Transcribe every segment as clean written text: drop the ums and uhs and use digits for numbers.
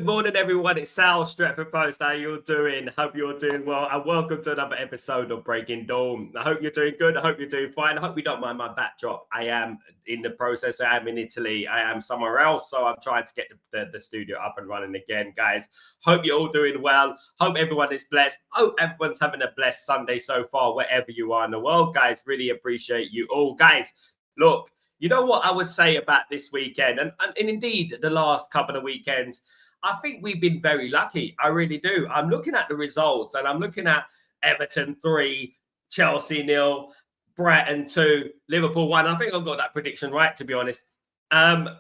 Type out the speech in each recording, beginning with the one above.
morning, everyone. It's Sal, Stretford Post. How you all doing? Hope you're doing well. And welcome to another episode of Breaking Dawn. I hope you're doing good. I hope you're doing fine. I hope you don't mind my backdrop. I am in the process. I am in Italy. I am somewhere else. So I'm trying to get the studio up and running again, guys. Hope you're all doing well. Hope everyone is blessed. Hope everyone's having a blessed Sunday so far, wherever you are in the world, guys. Really appreciate you all. Guys, look, you know what I would say about this weekend and indeed the last couple of weekends? I think we've been very lucky. I really do. I'm looking at the results and I'm looking at Everton 3, Chelsea 0, Brighton 2, Liverpool 1. I think I've got that prediction right, to be honest. I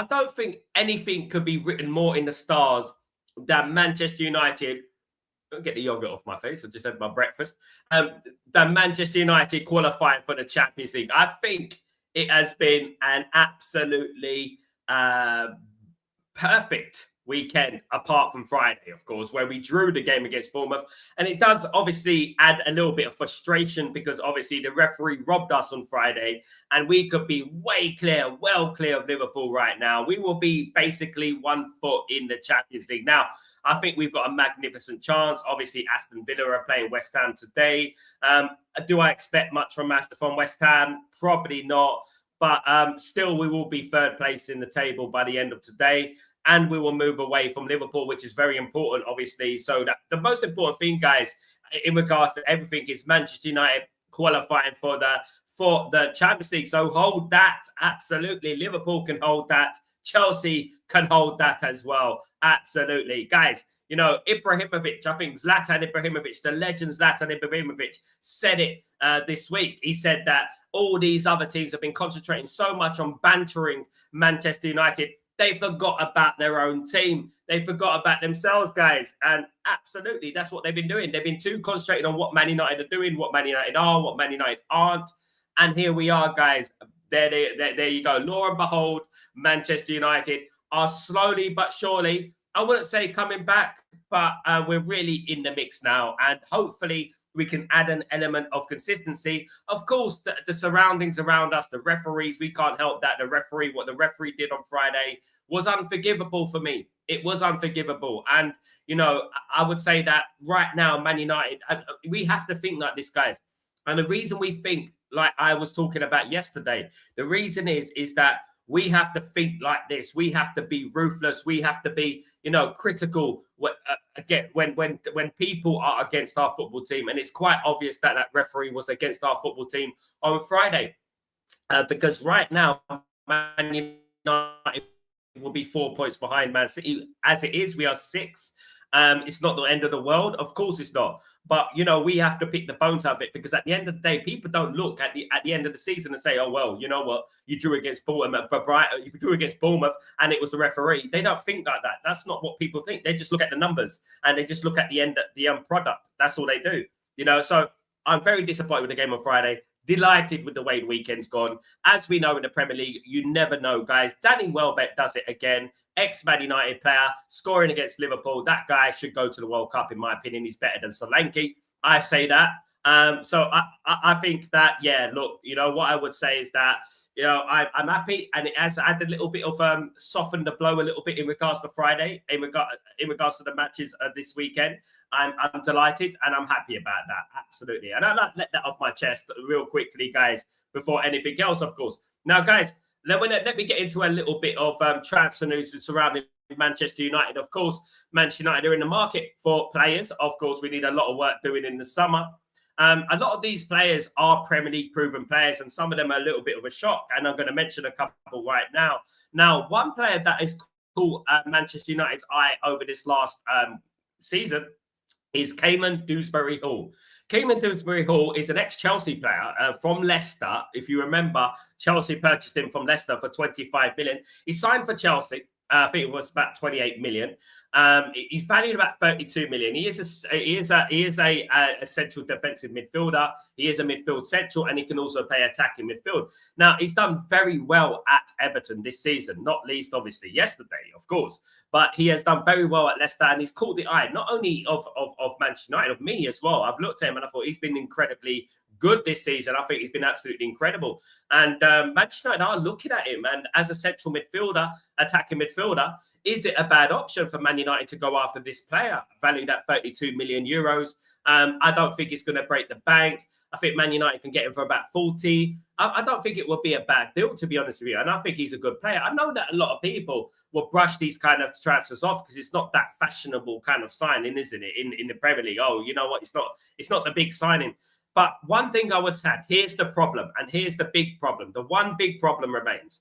don't think anything could be written more in the stars than Manchester United. Don't get the yogurt off my face. I just had my breakfast. Than Manchester United qualifying for the Champions League. I think it has been an absolutely perfect weekend, apart from Friday, of course, where we drew the game against Bournemouth. And it does obviously add a little bit of frustration because obviously the referee robbed us on Friday and we could be well clear of Liverpool right now. We will be basically 1 foot in the Champions League. Now, I think we've got a magnificent chance. Obviously, Aston Villa are playing West Ham today. Do I expect much from West Ham? Probably not. But still, we will be third place in the table by the end of today. And we will move away from Liverpool, which is very important, obviously. So that the most important thing, guys, in regards to everything is Manchester United qualifying for the Champions League. So hold that. Absolutely. Liverpool can hold that. Chelsea can hold that as well. Absolutely. Guys, you know, Ibrahimovic, I think Zlatan Ibrahimovic, the legend Zlatan Ibrahimovic, said it this week. He said that all these other teams have been concentrating so much on bantering Manchester United. They forgot about their own team. They forgot about themselves, guys. And absolutely, that's what they've been doing. They've been too concentrated on what Man United are doing, what Man United are, what Man United aren't. And here we are, guys. There you go. Lo and behold, Manchester United are slowly but surely, I wouldn't say coming back, but we're really in the mix now. And hopefully we can add an element of consistency. Of course, the surroundings around us, the referees, we can't help that. What the referee did on Friday was unforgivable for me. It was unforgivable. And, you know, I would say that right now, Man United, we have to think like this, guys. And the reason we think like I was talking about yesterday, the reason is that we have to think like this. We have to be ruthless. We have to be, you know, critical when people are against our football team. And it's quite obvious that that referee was against our football team on Friday. Because right now, Man United will be 4 points behind Man City. As it is, we are 6. It's not the end of the world. Of course it's not. But, you know, we have to pick the bones out of it because at the end of the day, people don't look at the end of the season and say, oh, well, you know what? You drew against Bournemouth, you drew against Bournemouth and it was the referee. They don't think like that. That's not what people think. They just look at the numbers and they just look at the end product. That's all they do. You know, so I'm very disappointed with the game on Friday. Delighted with the way the weekend's gone. As we know in the Premier League, you never know, guys. Danny Welbeck does it again. Ex-Man United player, scoring against Liverpool. That guy should go to the World Cup, in my opinion. He's better than Solanke. I say that. So I think that, yeah, look, you know, what I would say is that, you know, I'm happy. And it has had a little bit of softened the blow a little bit in regards to Friday, in regards to the matches this weekend. I'm delighted and I'm happy about that. Absolutely. And I'd like to let that off my chest real quickly, guys, before anything else, of course. Now, guys, let me get into a little bit of transfer news surrounding Manchester United. Of course, Manchester United are in the market for players. Of course, we need a lot of work doing in the summer. A lot of these players are Premier League proven players, and some of them are a little bit of a shock. And I'm going to mention a couple right now. Now, one player that has caught Manchester United's eye over this last season is Cayman Dewsbury-Hall. Cayman Dewsbury-Hall is an ex-Chelsea player from Leicester. If you remember, Chelsea purchased him from Leicester for 25 million. He signed for Chelsea. I think it was about 28 million. He's valued about 32 million. He is a central defensive midfielder. He is a midfield central, and he can also play attacking midfield. Now, he's done very well at Everton this season, not least, obviously, yesterday, of course. But he has done very well at Leicester, and he's caught the eye, not only of Manchester United, of me as well. I've looked at him, and I thought he's been incredibly good this season. I think he's been absolutely incredible. And Manchester United are looking at him. And as a central midfielder, attacking midfielder, is it a bad option for Man United to go after this player, valued at 32 million euros? I don't think it's going to break the bank. I think Man United can get him for about 40. I don't think it would be a bad deal, to be honest with you. And I think he's a good player. I know that a lot of people will brush these kind of transfers off because it's not that fashionable kind of signing, isn't it? In the Premier League. Oh, you know what? It's not the big signing. But one thing I would say, here's the problem, and here's the big problem. The one big problem remains.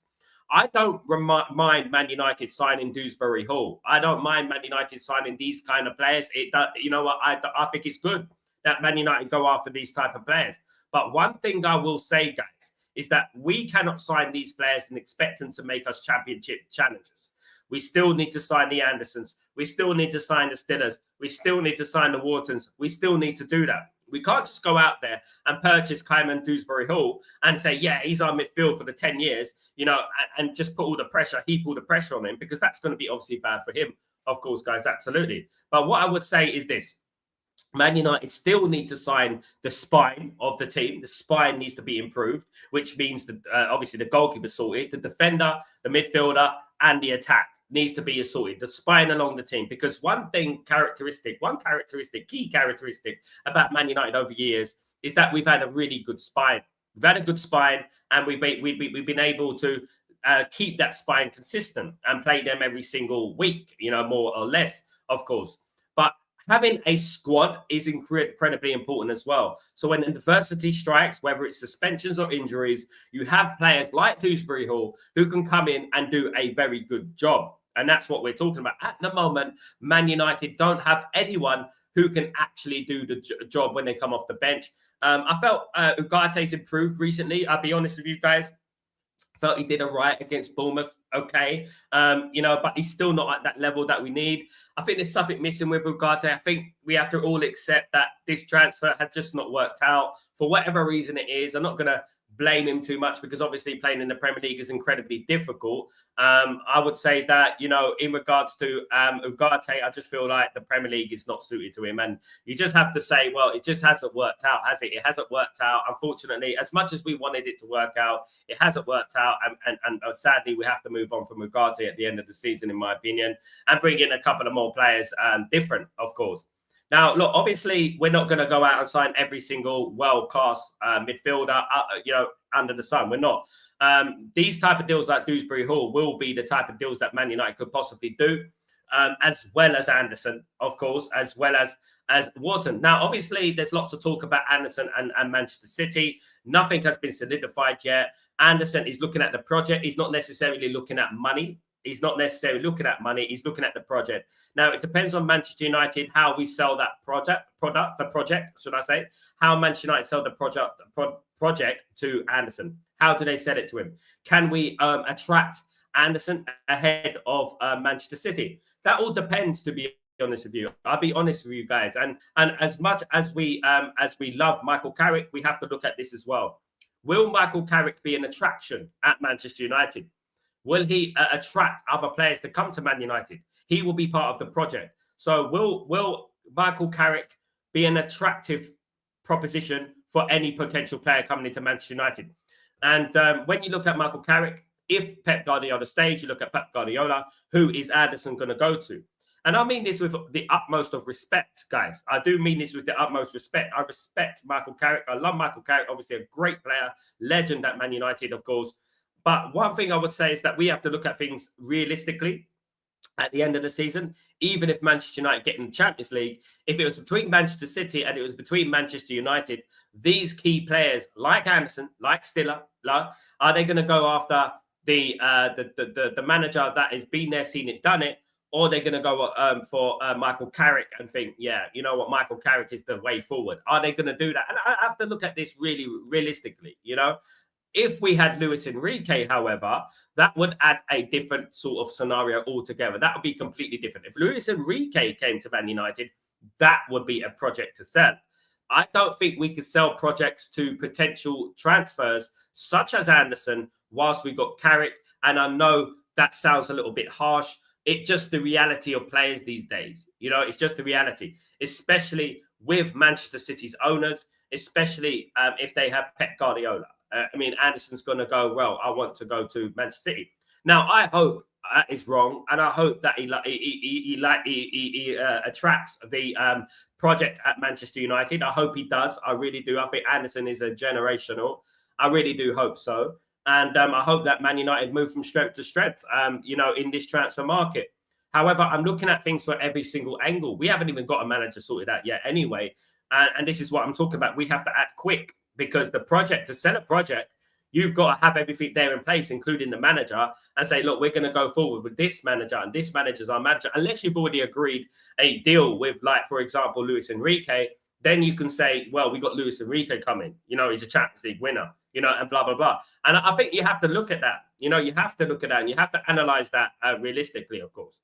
I don't mind Man United signing Dewsbury Hall. I don't mind Man United signing these kind of players. You know what? I think it's good that Man United go after these type of players. But one thing I will say, guys, is that we cannot sign these players and expect them to make us championship challengers. We still need to sign the Andersons. We still need to sign the Stillers. We still need to sign the Whartons. We still need to do that. We can't just go out there and purchase Kleiman Dewsbury Hall and say, yeah, he's our midfield for the 10 years, you know, and just put all the pressure, heap all the pressure on him, because that's going to be obviously bad for him, of course, guys, absolutely. But what I would say is this. Man United still need to sign the spine of the team. The spine needs to be improved, which means that obviously the goalkeeper sorted, the defender, the midfielder, and the attack needs to be sorted. The spine along the team, because key characteristic about Man United over years is that we've had a really good spine. We've had a good spine, and we've been able to keep that spine consistent and play them every single week, you know, more or less, of course. But having a squad is incredibly important as well. So when adversity strikes, whether it's suspensions or injuries, you have players like Dewsbury Hall who can come in and do a very good job. And that's what we're talking about. At the moment, Man United don't have anyone who can actually do the job when they come off the bench. I felt Ugarte's improved recently. I'll be honest with you guys. Felt he did all right against Bournemouth, okay. You know, but he's still not at that level that we need. I think there's something missing with Ugarte. I think we have to all accept that this transfer has just not worked out for whatever reason it is. I'm not going to blame him too much because obviously playing in the Premier League is incredibly difficult. I would say that, you know, in regards to Ugarte, I just feel like the Premier League is not suited to him. And you just have to say, well, it just hasn't worked out, has it? It hasn't worked out. Unfortunately, as much as we wanted it to work out, it hasn't worked out. And sadly, we have to move on from Ugarte at the end of the season, in my opinion, and bring in a couple of more players, different, of course. Now, look, obviously, we're not going to go out and sign every single world-class midfielder, you know, under the sun. We're not. These type of deals like Dewsbury Hall will be the type of deals that Man United could possibly do, as well as Anderson, of course, as well as Wharton. Now, obviously, there's lots of talk about Anderson and Manchester City. Nothing has been solidified yet. Anderson is looking at the project. He's not necessarily looking at money. He's not necessarily looking at money. He's looking at the project. Now, it depends on Manchester United how we sell that project, should I say, how Manchester United sell the project to Anderson. How do they sell it to him? Can we attract Anderson ahead of Manchester City? That all depends, to be honest with you. I'll be honest with you guys. And as much as we love Michael Carrick, we have to look at this as well. Will Michael Carrick be an attraction at Manchester United? Will he attract other players to come to Man United? He will be part of the project. So will Michael Carrick be an attractive proposition for any potential player coming into Manchester United? And when you look at Michael Carrick, if Pep Guardiola stays, you look at Pep Guardiola, who is Anderson going to go to? And I mean this with the utmost of respect, guys. I do mean this with the utmost respect. I respect Michael Carrick. I love Michael Carrick, obviously a great player, legend at Man United, of course. But one thing I would say is that we have to look at things realistically at the end of the season. Even if Manchester United get in the Champions League, if it was between Manchester City and it was between Manchester United, these key players like Anderson, like Stiller, are they going to go after the manager that has been there, seen it, done it, or are they going to go for Michael Carrick and think, yeah, you know what, Michael Carrick is the way forward? Are they going to do that? And I have to look at this really realistically, you know. If we had Luis Enrique, however, that would add a different sort of scenario altogether. That would be completely different. If Luis Enrique came to Man United, that would be a project to sell. I don't think we could sell projects to potential transfers such as Anderson whilst we got Carrick. And I know that sounds a little bit harsh. It's just the reality of players these days. You know, it's just the reality, especially with Manchester City's owners, especially if they have Pep Guardiola. I mean, Anderson's going to go, well, I want to go to Manchester City. Now, I hope that is wrong, and I hope that he attracts the project at Manchester United. I hope he does. I really do. I think Anderson is a generational. I really do hope so. And I hope that Man United move from strength to strength, in this transfer market. However, I'm looking at things from every single angle. We haven't even got a manager sorted out yet anyway. And this is what I'm talking about. We have to act quick, because to sell a project, you've got to have everything there in place, including the manager, and say, look, we're going to go forward with this manager, and this manager's our manager. Unless you've already agreed a deal with, like, for example, Luis Enrique, then you can say, well, we got Luis Enrique coming. He's a Champions League winner, and blah, blah, blah. And I think you have to look at that. You have to look at that, and you have to analyze that realistically, of course.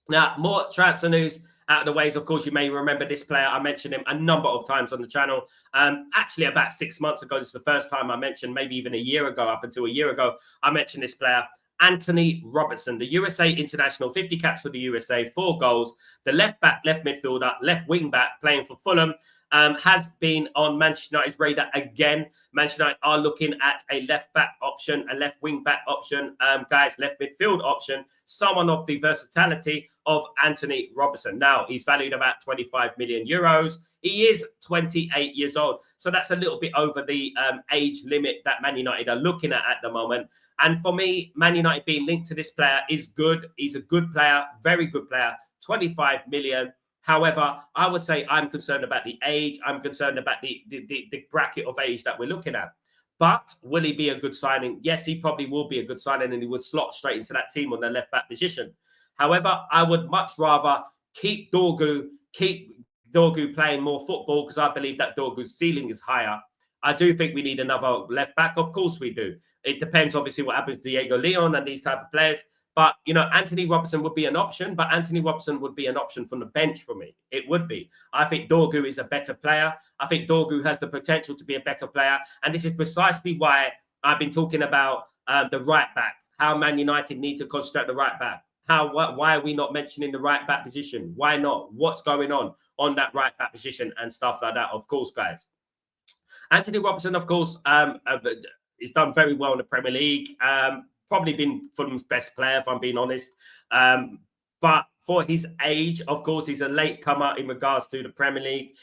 Now, more transfer news out of the ways. Of course, you may remember this player. I mentioned him a number of times on the channel. Actually, about 6 months ago, this is the first time I mentioned, maybe even a year ago, up until a year ago, I mentioned this player, Anthony Robertson, the USA international, 50 caps for the USA, 4 goals, the left back, left midfielder, left wing back, playing for Fulham, has been on Manchester United's radar again. Manchester United are looking at a left back option, a left wing back option, left midfield option, someone of the versatility of Anthony Robertson. Now, he's valued about 25 million euros. He is 28 years old. So that's a little bit over the age limit that Man United are looking at the moment. And for me, Man United being linked to this player is good. He's a good player, very good player, 25 million. However, I would say I'm concerned about the age. I'm concerned about the bracket of age that we're looking at. But will he be a good signing? Yes, he probably will be a good signing, and he would slot straight into that team on the left back position. However, I would much rather keep Dorgu playing more football, because I believe that Dorgu's ceiling is higher. I do think we need another left back. Of course we do. It depends, obviously, what happens to Diego Leon and these type of players. But, Anthony Robertson would be an option, but Anthony Robertson would be an option from the bench for me. It would be. I think Dorgu is a better player. I think Dorgu has the potential to be a better player. And this is precisely why I've been talking about the right back, how Man United need to construct the right back. Why are we not mentioning the right back position? Why not? What's going on that right back position and stuff like that, of course, guys. Anthony Robertson, of course, he's done very well in the Premier League. Probably been Fulham's best player, if I'm being honest. But for his age, of course, he's a late comer in regards to the Premier League.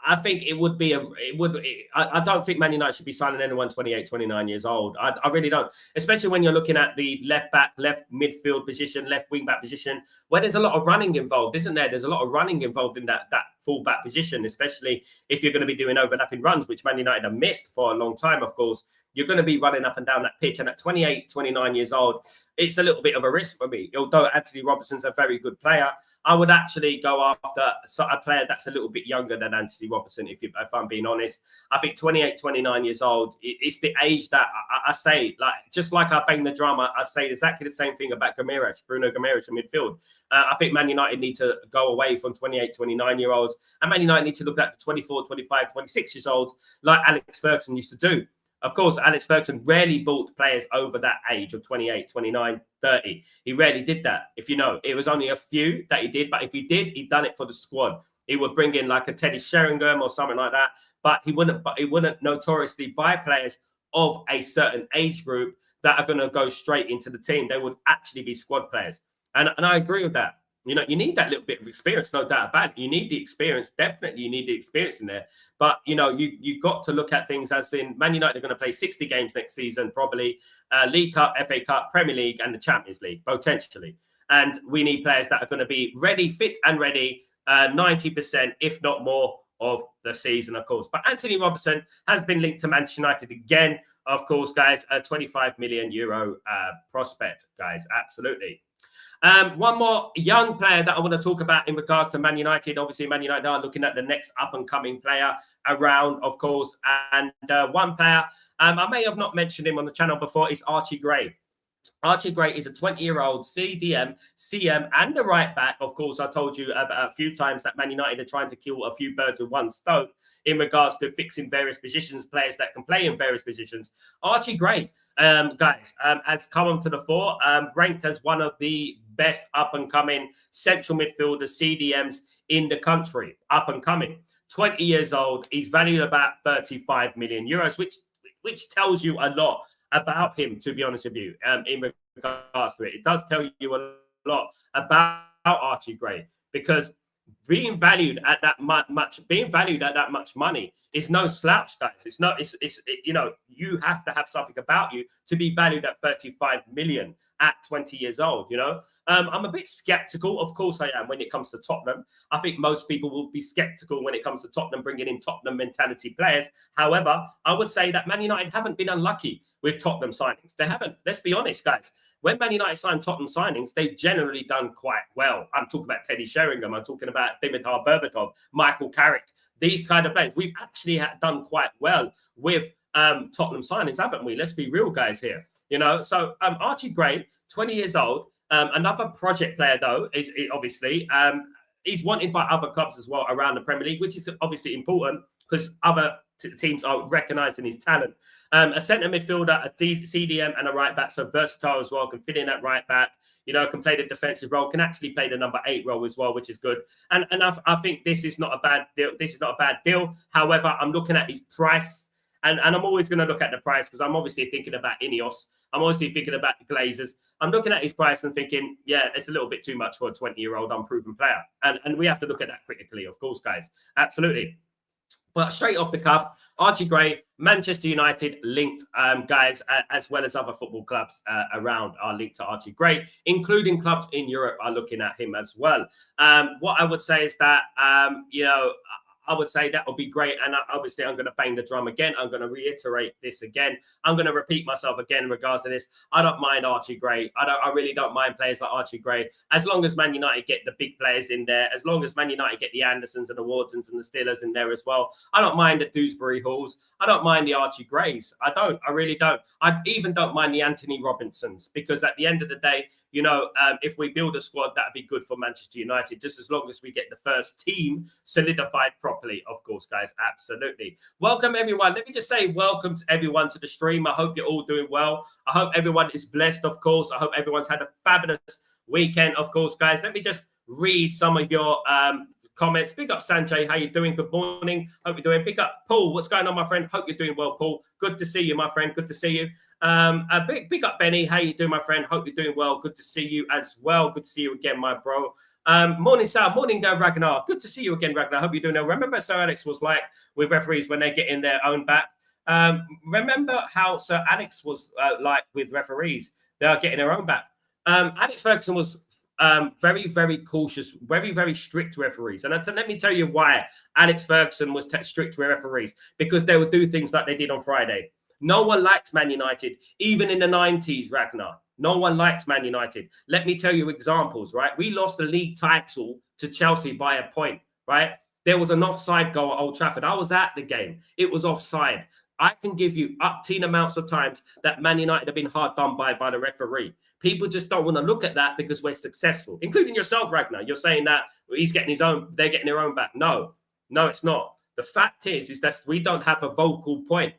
I think I don't think Man United should be signing anyone 28, 29 years old. I really don't. Especially when you're looking at the left back, left midfield position, left wing back position, where there's a lot of running involved, isn't there? There's a lot of running involved in that full back position, especially if you're going to be doing overlapping runs, which Man United have missed for a long time, of course. You're going to be running up and down that pitch. And at 28, 29 years old, it's a little bit of a risk for me. Although Anthony Robertson's a very good player, I would actually go after a player that's a little bit younger than Anthony Robertson, if I'm being honest. I think 28, 29 years old, it's the age that I say, like, just like I bang the drama, I say exactly the same thing about Bruno Guimaraes in midfield. I think Man United need to go away from 28, 29-year-olds, and Man United need to look at the 24, 25, 26 years olds, like Alex Ferguson used to do. Of course, Alex Ferguson rarely bought players over that age of 28, 29, 30. He rarely did that. If you know, it was only a few that he did. But if he did, he'd done it for the squad. He would bring in like a Teddy Sheringham or something like that. But he wouldn't notoriously buy players of a certain age group that are going to go straight into the team. They would actually be squad players. And I agree with that. You need that little bit of experience, no doubt about it. You need the experience. Definitely, you need the experience in there. But, you got to look at things as in Man United are going to play 60 games next season, probably. League Cup, FA Cup, Premier League, and the Champions League, potentially. And we need players that are going to be ready, fit and ready, 90%, if not more, of the season, of course. But Anthony Robertson has been linked to Manchester United again, of course, guys. A 25 million euro prospect, guys. Absolutely. One more young player that I want to talk about in regards to Man United. Obviously, Man United are looking at the next up-and-coming player around, of course. And one player, I may have not mentioned him on the channel before, is Archie Gray. Archie Gray is a 20-year-old CDM, CM, and a right back. Of course, I told you a few times that Man United are trying to kill a few birds with one stone in regards to fixing various positions, players that can play in various positions. Archie Gray, guys, has come onto the fore, ranked as one of the best up-and-coming central midfielders, CDMs, in the country, up and coming. 20 years old. He's valued about 35 million euros, which tells you a lot about him, to be honest with you, in regards to it. It does tell you a lot about Archie Gray, because being valued at that much money is no slouch, guys. It's you know, you have to have something about you to be valued at 35 million at 20 years old. You know, I'm a bit skeptical. Of course I am when it comes to Tottenham. I think most people will be skeptical when it comes to Tottenham bringing in Tottenham mentality players. However, I would say that Man United haven't been unlucky with Tottenham signings. They haven't. Let's be honest, guys. When Man United signed Tottenham signings, they've generally done quite well. I'm talking about Teddy Sheringham. I'm talking about Dimitar Berbatov, Michael Carrick, these kind of players. We've actually done quite well with Tottenham signings, haven't we? Let's be real, guys, here. You know, so Archie Gray, 20 years old, another project player, though, is obviously he's wanted by other clubs as well around the Premier League, which is obviously important because other teams are recognising his talent. A centre midfielder, a CDM, and a right back, so versatile as well, can fit in at right back. You know, can play the defensive role, can actually play the number 8 role as well, which is good. And I think this is not a bad deal. This is not a bad deal. However, I'm looking at his price, and I'm always going to look at the price because I'm obviously thinking about Ineos. I'm obviously thinking about the Glazers. I'm looking at his price and thinking, yeah, it's a little bit too much for a 20-year-old unproven player. And we have to look at that critically, of course, guys. Absolutely. But straight off the cuff, Archie Gray, Manchester United linked, guys, as well as other football clubs around are linked to Archie Gray, including clubs in Europe are looking at him as well. What I would say is that, you know, I would say that would be great. And obviously, I'm going to bang the drum again. I'm going to reiterate this again. I'm going to repeat myself again in regards to this. I don't mind Archie Gray. I really don't mind players like Archie Gray. As long as Man United get the big players in there, as long as Man United get the Andersons and the Wardens and the Steelers in there as well. I don't mind the Dewsbury Halls. I don't mind the Archie Grays. I really don't. I even don't mind the Anthony Robinsons, because at the end of the day, you know, if we build a squad, that'd be good for Manchester United, just as long as we get the first team solidified properly, of course, guys. Absolutely. Welcome, everyone. Let me just say welcome to everyone to the stream. I hope you're all doing well. I hope everyone is blessed, of course. I hope everyone's had a fabulous weekend, of course, guys. Let me just read some of your comments. Big up, Sanjay. How you doing? Good morning. Hope you're doing. Big up, Paul. What's going on, my friend? Hope you're doing well, Paul. Good to see you, my friend. Good to see you. Big up, Benny. How you doing, my friend? Hope you're doing well. Good to see you as well. Good to see you again, my bro. Morning, Sal. Morning, Ragnar. Good to see you again, Ragnar. Hope you're doing well. Remember Sir Alex was like with referees when they get in their own back. Remember how Sir Alex was like with referees. They are getting their own back. Alex Ferguson was very, very cautious, very, very strict referees. And let me tell you why Alex Ferguson was strict with referees, because they would do things like they did on Friday. No one liked Man United, even in the 90s, Ragnar. No one liked Man United. Let me tell you examples, right? We lost the league title to Chelsea by a point, right? There was an offside goal at Old Trafford. I was at the game. It was offside. I can give you up-teen amounts of times that Man United have been hard done by the referee. People just don't want to look at that because we're successful, including yourself, Ragnar. You're saying that he's getting his own, they're getting their own back. No, it's not. The fact is that we don't have a vocal point,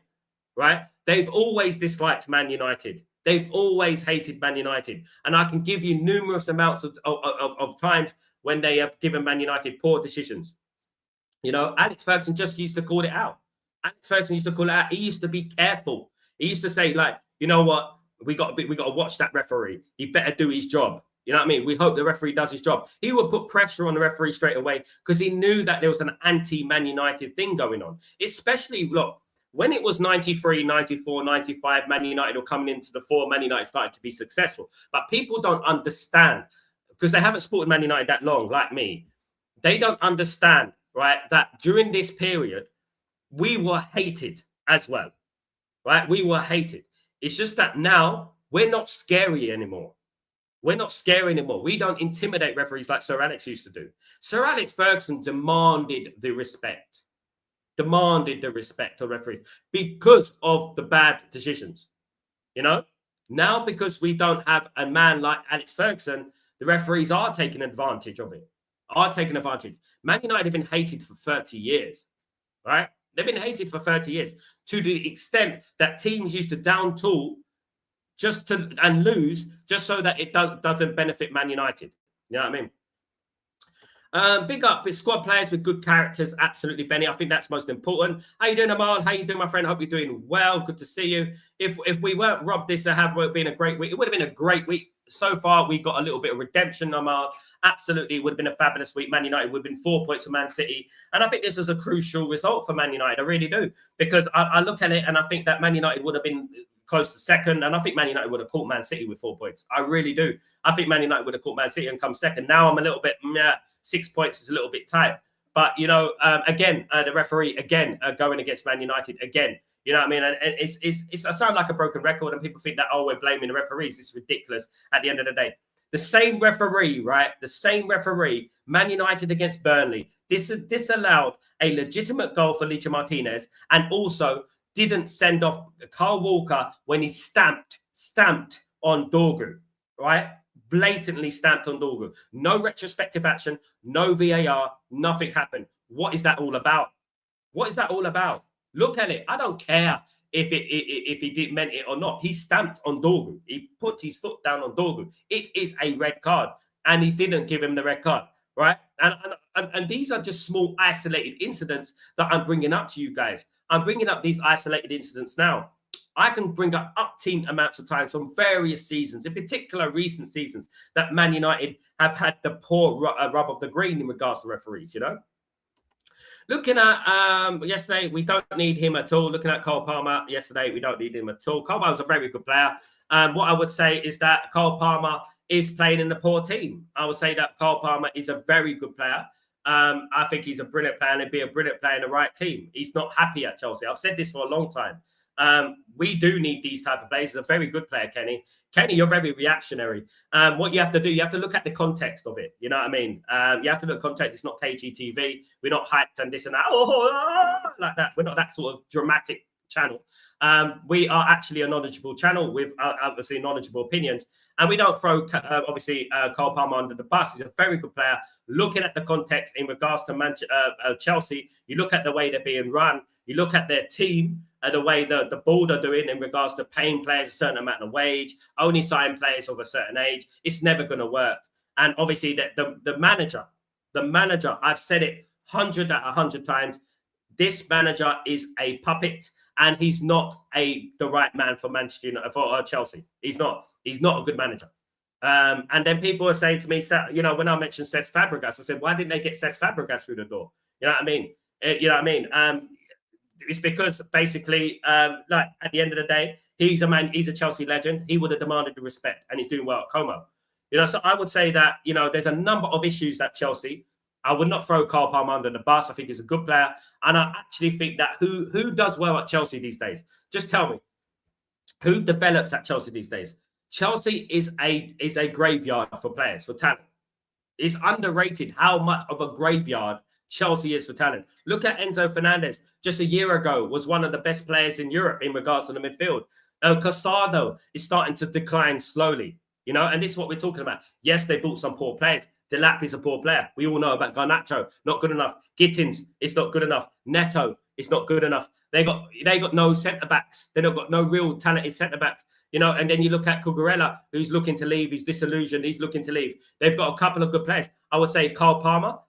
right? They've always disliked Man United. They've always hated Man United. And I can give you numerous amounts of times when they have given Man United poor decisions. You know, Alex Ferguson just used to call it out. Alex Ferguson used to call it out. He used to be careful. He used to say, like, you know what? We got to watch that referee. He better do his job. You know what I mean? We hope the referee does his job. He would put pressure on the referee straight away because he knew that there was an anti-Man United thing going on. Especially, look, when it was 93, 94, 95, Man United were coming into the fore, Man United started to be successful. But people don't understand, because they haven't supported Man United that long, like me. They don't understand, right, that during this period, we were hated as well, right? We were hated. It's just that now we're not scary anymore. We're not scary anymore. We don't intimidate referees like Sir Alex used to do. Sir Alex Ferguson demanded the respect of referees because of the bad decisions. You know, now because we don't have a man like Alex Ferguson, the referees are taking advantage of it, Man United have been hated for 30 years, right? They've been hated for 30 years to the extent that teams used to down tool and lose just so that it doesn't benefit Man United. You know what I mean? Big up with squad players with good characters. Absolutely, Benny. I think that's most important. How you doing, Amal? How you doing, my friend? Hope you're doing well. Good to see you. If we weren't robbed, this would have been a great week. It would have been a great week. So far, we got a little bit of redemption, Amal. Absolutely, it would have been a fabulous week. Man United would have been 4 points for Man City. And I think this was a crucial result for Man United. I really do. Because I look at it and I think that Man United would have been close to second. And I think Man United would have caught Man City with 4 points. I really do. I think Man United would have caught Man City and come second. Now I'm a little bit, 6 points is a little bit tight. But, you know, again, the referee, again, going against Man United, again. You know what I mean? And I sound like a broken record and people think that, oh, we're blaming the referees. It's ridiculous at the end of the day. The same referee, right? The same referee, Man United against Burnley, disallowed a legitimate goal for Licha Martinez and also didn't send off Carl Walker when he stamped on Dorgu, right? Blatantly stamped on Dorgu. No retrospective action, no VAR, nothing happened. What is that all about? What is that all about? Look at it. I don't care if he did meant it or not. He stamped on Dorgu. He put his foot down on Dorgu. It is a red card, and he didn't give him the red card, right? And these are just small isolated incidents that I'm bringing up to you guys. I'm bringing up these isolated incidents now. I can bring up teen amounts of times from various seasons, in particular recent seasons, that Man United have had the poor rub of the green in regards to referees, you know? Looking at yesterday, we don't need him at all. Looking at Cole Palmer yesterday, we don't need him at all. Cole Palmer's a very good player. What I would say is that Cole Palmer is playing in the poor team. I would say that Cole Palmer is a very good player. I think he's a brilliant player and he'd be a brilliant player in the right team. He's not happy at Chelsea. I've said this for a long time. We do need these type of players. He's a very good player, Kenny. Kenny, you're very reactionary. What you have to do, you have to look at the context of it. You know what I mean? You have to look at context. It's not KGTV. We're not hyped and this and that. Like that. We're not that sort of dramatic channel. We are actually a knowledgeable channel with obviously knowledgeable opinions. And we don't throw, obviously, Cole Palmer under the bus. He's a very good player. Looking at the context in regards to Chelsea, you look at the way they're being run. You look at their team, the way the board are doing in regards to paying players a certain amount of wage, only signing players of a certain age. It's never going to work. And obviously, the manager, I've said it 100 times. This manager is a puppet, and he's not the right man for Manchester United, for Chelsea. He's not a good manager. And then people are saying to me, you know, when I mentioned Cesc Fabregas, I said, why didn't they get Cesc Fabregas through the door? You know what I mean? You know what I mean? It's because basically, like at the end of the day, he's a Chelsea legend. He would have demanded the respect, and he's doing well at Como. You know, so I would say that, you know, there's a number of issues at Chelsea. I would not throw Cole Palmer under the bus. I think he's a good player. And I actually think that who does well at Chelsea these days? Just tell me. Who develops at Chelsea these days? Chelsea is a graveyard for players, for talent. It's underrated how much of a graveyard Chelsea is for talent. Look at Enzo Fernandez. Just a year ago, was one of the best players in Europe in regards to the midfield. Casado is starting to decline slowly, you know, and this is what we're talking about. Yes, they bought some poor players. Delap is a poor player. We all know about Garnacho, not good enough. Gittins, it's not good enough. Neto, it's not good enough. They got no centre backs. They don't got no real talented centre backs, you know. And then you look at Cucurella, who's looking to leave. He's disillusioned. He's looking to leave. They've got a couple of good players. I would say Cole Palmer,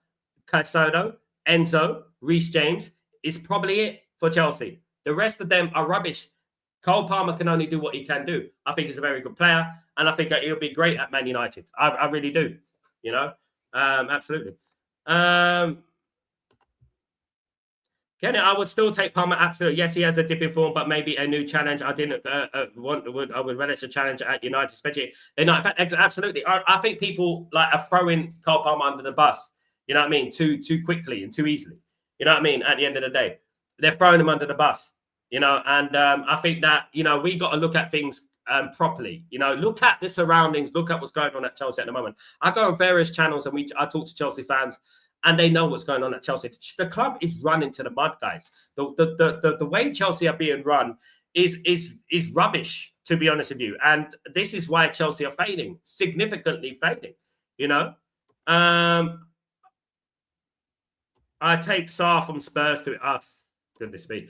Casado, Enzo, Reece James is probably it for Chelsea. The rest of them are rubbish. Cole Palmer can only do what he can do. I think he's a very good player, and I think he'll be great at Man United. I really do. You know, absolutely. Kenny, I would still take Palmer. Absolutely, yes, he has a dip in form, but maybe a new challenge. I didn't I would relish a challenge at United, especially. In fact, absolutely. I think people like are throwing Cole Palmer under the bus. You know what I mean? Too quickly and too easily. You know what I mean? At the end of the day, they're throwing him under the bus. You know, and I think that, you know, we got to look at things properly. You know, look at the surroundings, look at what's going on at Chelsea at the moment. I go on various channels and I talk to Chelsea fans, and they know what's going on at Chelsea. The club is running to the mud, guys. The way Chelsea are being run is rubbish, to be honest with you. And this is why Chelsea are fading, significantly fading. You know, I take Sal from Spurs to goodness me.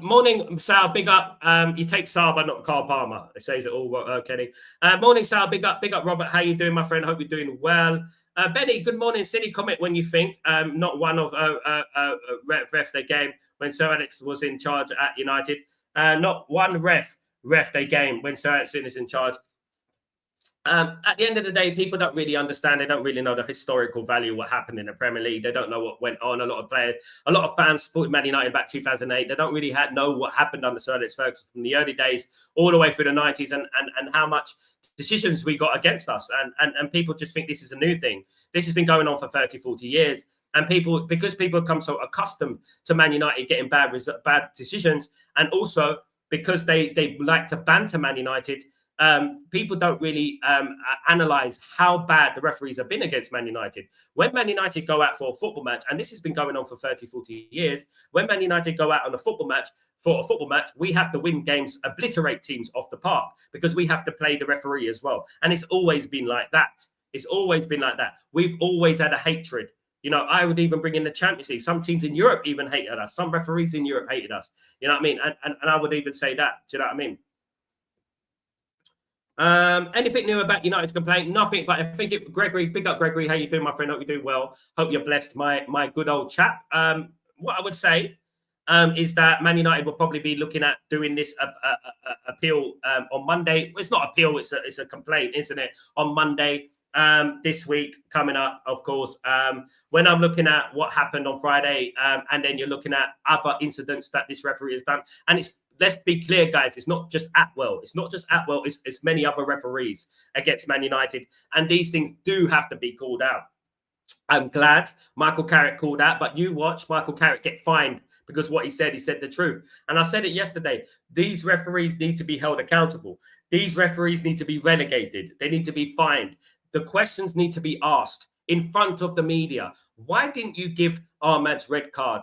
Morning, Sal, big up. You take Sal, but not Cole Palmer. It says it all, Kenny. Morning, Sal, big up, Robert. How you doing, my friend? Hope you're doing well. Benny, good morning. City, comment when you think. Not one of ref their game when Sir Alex was in charge at United. Not one ref their game when Sir Alex is in charge. At the end of the day, people don't really understand. They don't really know the historical value of what happened in the Premier League. They don't know what went on. A lot of players, a lot of fans supported Man United back 2008. They don't really know what happened under Sir Alex Ferguson from the early days all the way through the 90s and how much decisions we got against us. And people just think this is a new thing. This has been going on for 30, 40 years. And because people come so accustomed to Man United getting bad decisions, and also because they like to banter Man United, people don't really analyze how bad the referees have been against Man United. When Man United go out for a football match, and this has been going on for 30, 40 years, when Man United go out on a football match, we have to win games, obliterate teams off the park, because we have to play the referee as well. And it's always been like that. It's always been like that. We've always had a hatred. You know, I would even bring in the Champions League. Some teams in Europe even hated us. Some referees in Europe hated us. You know what I mean? And I would even say that. Do you know what I mean? Anything new about United's complaint? Nothing, but I think Gregory, big up Gregory. How you doing, my friend? Hope you're doing well. Hope you're blessed, my good old chap. What I would say is that Man United will probably be looking at doing this appeal on Monday. It's not appeal, it's a complaint, isn't it? On Monday this week coming up, of course. When I'm looking at what happened on Friday, and then you're looking at other incidents that this referee has done, and let's be clear, guys. It's not just Atwell. It's not just Atwell. It's many other referees against Man United. And these things do have to be called out. I'm glad Michael Carrick called out, but you watch Michael Carrick get fined because what he said the truth. And I said it yesterday. These referees need to be held accountable. These referees need to be relegated. They need to be fined. The questions need to be asked in front of the media. Why didn't you give Ahmad's red card?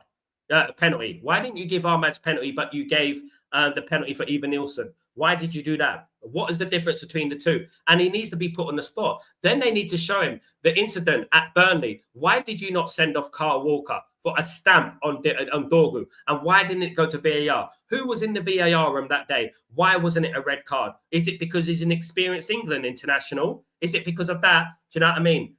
Penalty. Why didn't you give Ahmad's penalty, but you gave the penalty for Eva Nielsen? Why did you do that? What is the difference between the two? And he needs to be put on the spot. Then they need to show him the incident at Burnley. Why did you not send off Carl Walker for a stamp on Dorgu? And why didn't it go to VAR? Who was in the VAR room that day? Why wasn't it a red card? Is it because he's an experienced England international? Is it because of that? Do you know what I mean?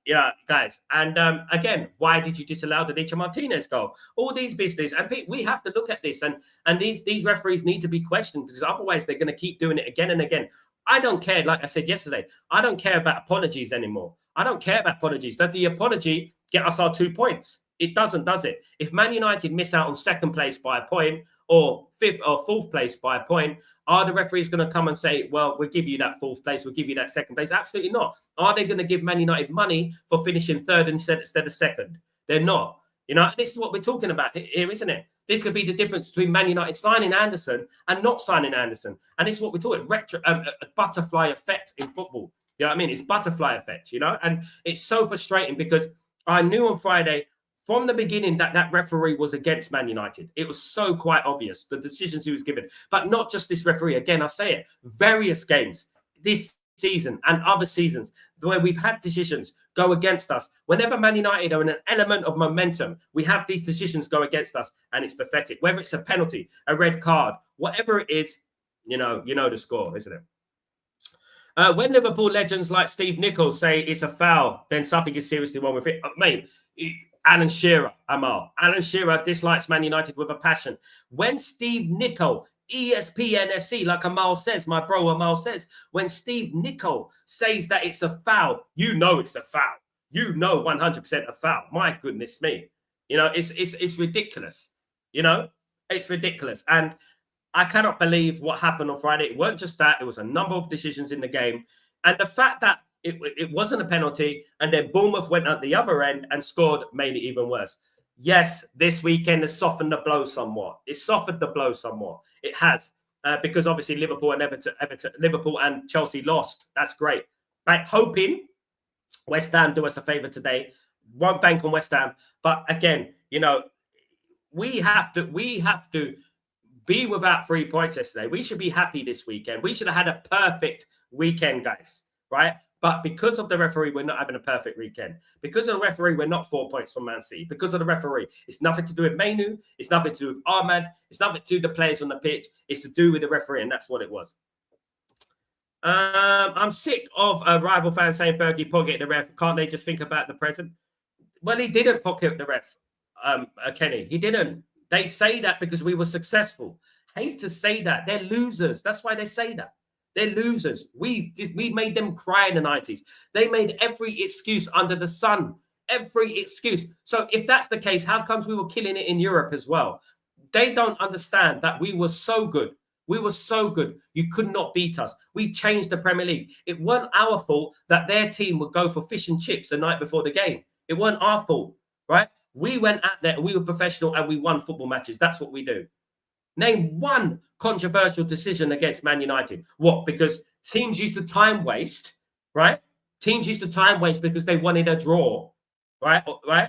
Yeah, guys. And again, why did you disallow the Licha Martinez goal? All these business, and we have to look at this, and these referees need to be questioned, because otherwise they're going to keep doing it again and again. I don't care. Like I said yesterday, I don't care about apologies anymore. I don't care about apologies. Does the apology get us our 2 points? It doesn't, does it? If Man United miss out on second place by a point, or fifth or fourth place by a point, are the referees going to come and say, well, we'll give you that fourth place, we'll give you that second place? Absolutely not. Are they going to give Man United money for finishing third instead of second? They're not. You know, this is what we're talking about here, isn't it? This could be the difference between Man United signing Anderson and not signing Anderson. And this is what we're talking about, butterfly effect in football. You know what I mean? It's butterfly effect, you know? And it's so frustrating, because I knew on Friday from the beginning that referee was against Man United. It was so quite obvious, the decisions he was given. But not just this referee. Again, I say it, various games this season and other seasons where we've had decisions go against us. Whenever Man United are in an element of momentum, we have these decisions go against us, and it's pathetic. Whether it's a penalty, a red card, whatever it is, you know the score, isn't it? When Liverpool legends like Steve Nichols say it's a foul, then something is seriously wrong with it. Mate, Alan Shearer, Amal. Alan Shearer dislikes Man United with a passion. When Steve Nichols, ESPN FC, like Amal says, my bro Amal says, when Steve Nichols says that it's a foul, you know it's a foul. You know 100% a foul. My goodness me. You know, it's ridiculous. You know, it's ridiculous. And I cannot believe what happened on Friday. It weren't just that. It was a number of decisions in the game. And the fact that it wasn't a penalty, and then Bournemouth went at the other end and scored, made it even worse. Yes, this weekend has softened the blow somewhat. It softened the blow somewhat. It has, because obviously Liverpool and Chelsea lost. That's great. But hoping West Ham do us a favour today. Won't bank on West Ham, but again, you know, we have to be without 3 points yesterday. We should be happy this weekend. We should have had a perfect weekend, guys. Right? But because of the referee, we're not having a perfect weekend. Because of the referee, we're not 4 points from Man City. Because of the referee, it's nothing to do with Mainu. It's nothing to do with Ahmad. It's nothing to do with the players on the pitch. It's to do with the referee, and that's what it was. I'm sick of a rival fan saying Fergie pocket the ref. Can't they just think about the present? Well, he didn't pocket the ref, Kenny. He didn't. They say that because we were successful. Hate to say that. They're losers. That's why they say that. They're losers. We made them cry in the 90s. They made every excuse under the sun. Every excuse. So if that's the case, how comes we were killing it in Europe as well? They don't understand that we were so good. We were so good. You could not beat us. We changed the Premier League. It wasn't our fault that their team would go for fish and chips the night before the game. It wasn't our fault, right? We went out there, we were professional, and we won football matches. That's what we do. Name one controversial decision against Man United. What? Because teams used to time waste, right? Teams used to time waste because they wanted a draw, right?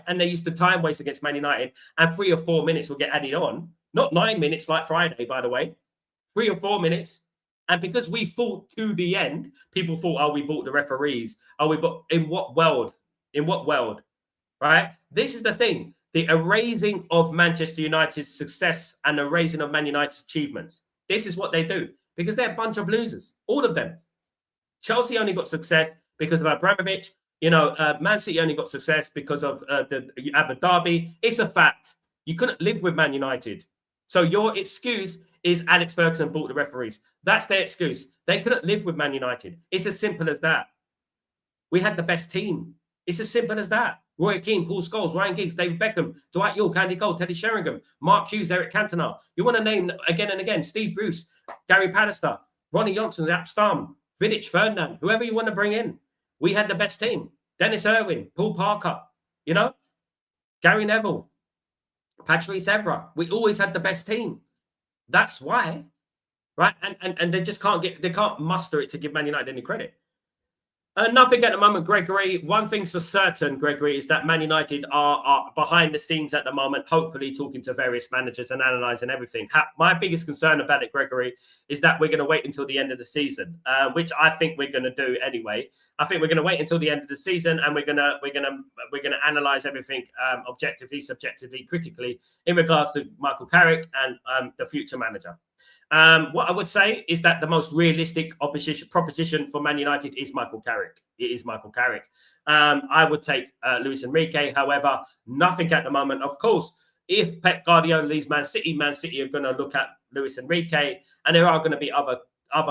And they used to time waste against Man United, and 3 or 4 minutes will get added on. Not 9 minutes like Friday, by the way. 3 or 4 minutes. And because we fought to the end, people thought, oh, we bought the referees. Oh, we bought... In what world? In what world? Right? This is the thing. The erasing of Manchester United's success and the erasing of Man United's achievements. This is what they do. Because they're a bunch of losers. All of them. Chelsea only got success because of Abramovich. You know, Man City only got success because of the Abu Dhabi. It's a fact. You couldn't live with Man United. So your excuse is Alex Ferguson bought the referees. That's their excuse. They couldn't live with Man United. It's as simple as that. We had the best team. It's as simple as that. Roy Keane, Paul Scholes, Ryan Giggs, David Beckham, Dwight York, Andy Cole, Teddy Sheringham, Mark Hughes, Eric Cantona. You want to name again and again, Steve Bruce, Gary Pallister, Ronnie Johnson, Ap Stam, Vidic, Ferdinand, whoever you want to bring in. We had the best team. Dennis Irwin, Paul Parker, you know, Gary Neville, Patrice Evra. We always had the best team. That's why, right? And they just can't muster it to give Man United any credit. Nothing at the moment, Gregory. One thing's for certain, Gregory, is that Man United are behind the scenes at the moment, hopefully talking to various managers and analysing everything. My biggest concern about it, Gregory, is that we're going to wait until the end of the season, which I think we're going to do anyway. I think we're going to wait until the end of the season, and we're going to analyse everything objectively, subjectively, critically in regards to Michael Carrick and the future manager. What I would say is that the most realistic proposition for Man United is Michael Carrick. It is Michael Carrick. I would take Luis Enrique. However, nothing at the moment. Of course, if Pep Guardiola leaves Man City are going to look at Luis Enrique, and there are going to be other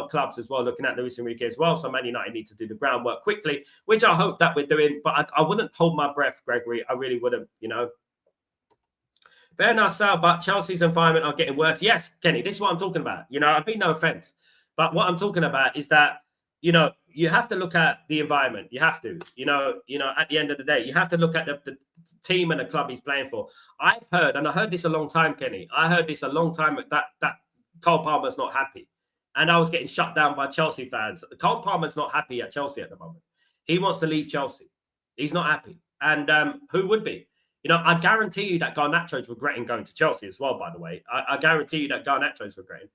clubs as well looking at Luis Enrique as well. So Man United need to do the groundwork quickly, which I hope that we're doing. But I wouldn't hold my breath, Gregory. I really wouldn't, you know. Fair enough, Sal, but Chelsea's environment are getting worse. Yes, Kenny, this is what I'm talking about. You know, I've been no offense. But what I'm talking about is that, you know, you have to look at the environment. You have to, you know, at the end of the day, you have to look at the team and the club he's playing for. I've heard, and I heard this a long time, Kenny. I heard this a long time that Cole Palmer's not happy. And I was getting shut down by Chelsea fans. Cole Palmer's not happy at Chelsea at the moment. He wants to leave Chelsea. He's not happy. And who would be? You know, I guarantee you that Garnacho's regretting going to Chelsea as well, by the way. I guarantee you that Garnacho's regretting.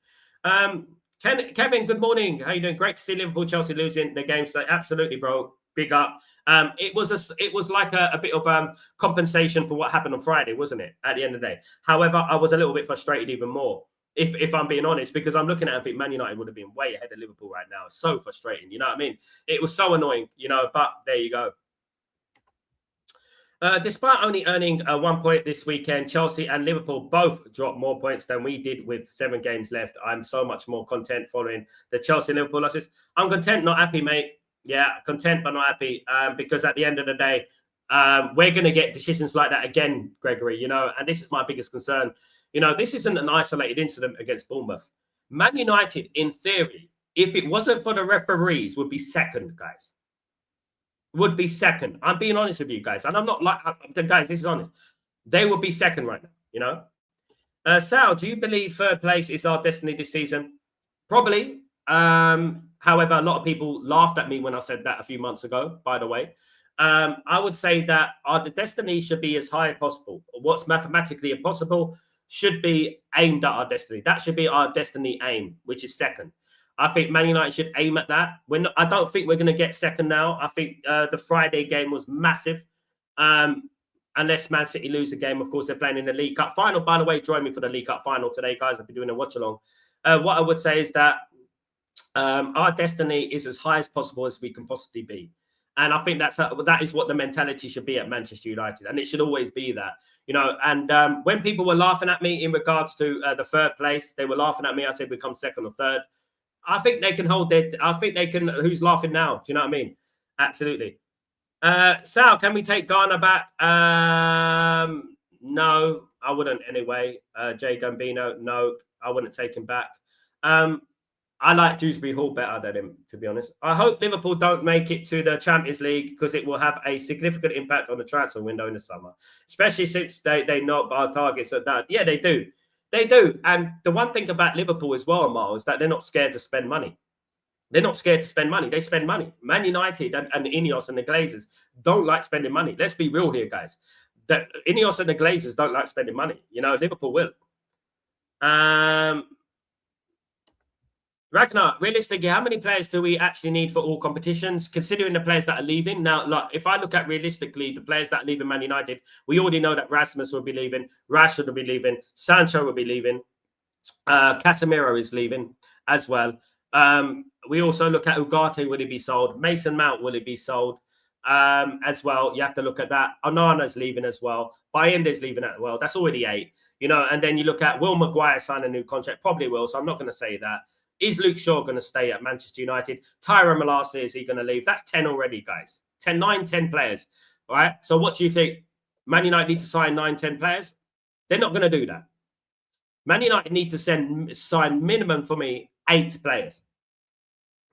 Kevin, good morning. How you doing? Great to see Liverpool, Chelsea losing the game. So absolutely, bro. Big up. It was like a bit of compensation for what happened on Friday, wasn't it? At the end of the day. However, I was a little bit frustrated even more, if I'm being honest, because I'm looking at it, I think Man United would have been way ahead of Liverpool right now. It's so frustrating. You know what I mean? It was so annoying, you know, but there you go. Despite only earning 1 point this weekend, Chelsea and Liverpool both dropped more points than we did with 7 games left. I'm so much more content following the Chelsea and Liverpool losses. I'm content, not happy, mate. Yeah, content, but not happy. Because at the end of the day, we're going to get decisions like that again, Gregory, you know, and this is my biggest concern. You know, this isn't an isolated incident against Bournemouth. Man United, in theory, if it wasn't for the referees, would be second, guys. Would be second. I'm being honest with you guys. And I'm not like, guys, this is honest. They would be second right now, you know? Sal, do you believe third place is our destiny this season? Probably. However, a lot of people laughed at me when I said that a few months ago, by the way. I would say that our destiny should be as high as possible. What's mathematically impossible should be aimed at our destiny. That should be our destiny aim, which is second. I think Man United should aim at that. I don't think we're going to get second now. I think the Friday game was massive. Unless Man City lose the game. Of course, they're playing in the League Cup final. By the way, join me for the League Cup final today, guys. I'll be doing a watch-along. What I would say is that Our destiny is as high as possible as we can possibly be. And I think that is what the mentality should be at Manchester United. And it should always be that, and when people were laughing at me in regards to the third place, they were laughing at me. I said, we come second or third. I think they can hold it. I think they can. Who's laughing now? Do you know what I mean? Absolutely. Sal, can we take Ghana back? No, I wouldn't anyway. Jay Gambino, no, I wouldn't take him back. I like Dewsbury Hall better than him, to be honest. I hope Liverpool don't make it to the Champions League because it will have a significant impact on the transfer window in the summer, especially since they knock our targets at that. Yeah, they do. They do. And the one thing about Liverpool as well, Miles, is that they're not scared to spend money. They're not scared to spend money. They spend money. Man United and Ineos and the Glazers don't like spending money. Let's be real here, guys. That Ineos and the Glazers don't like spending money. Liverpool will. Ragnar, realistically, how many players do we actually need for all competitions, considering the players that are leaving? Now, look, if I look at realistically the players that are leaving Man United, we already know that Rasmus will be leaving, Rashford will be leaving, Sancho will be leaving, Casemiro is leaving as well. We also look at Ugarte, will he be sold? Mason Mount, will he be sold as well? You have to look at that. Onana's leaving as well. Bayende's leaving as well. That's already 8, and then you look at will Maguire sign a new contract? Probably will, so I'm not going to say that. Is Luke Shaw going to stay at Manchester United? Tyrone Malacia, is he going to leave? That's 10 already, guys. 10 players. All right. So what do you think? Man United need to sign 9, 10 players? They're not going to do that. Man United need to sign minimum for me 8 players.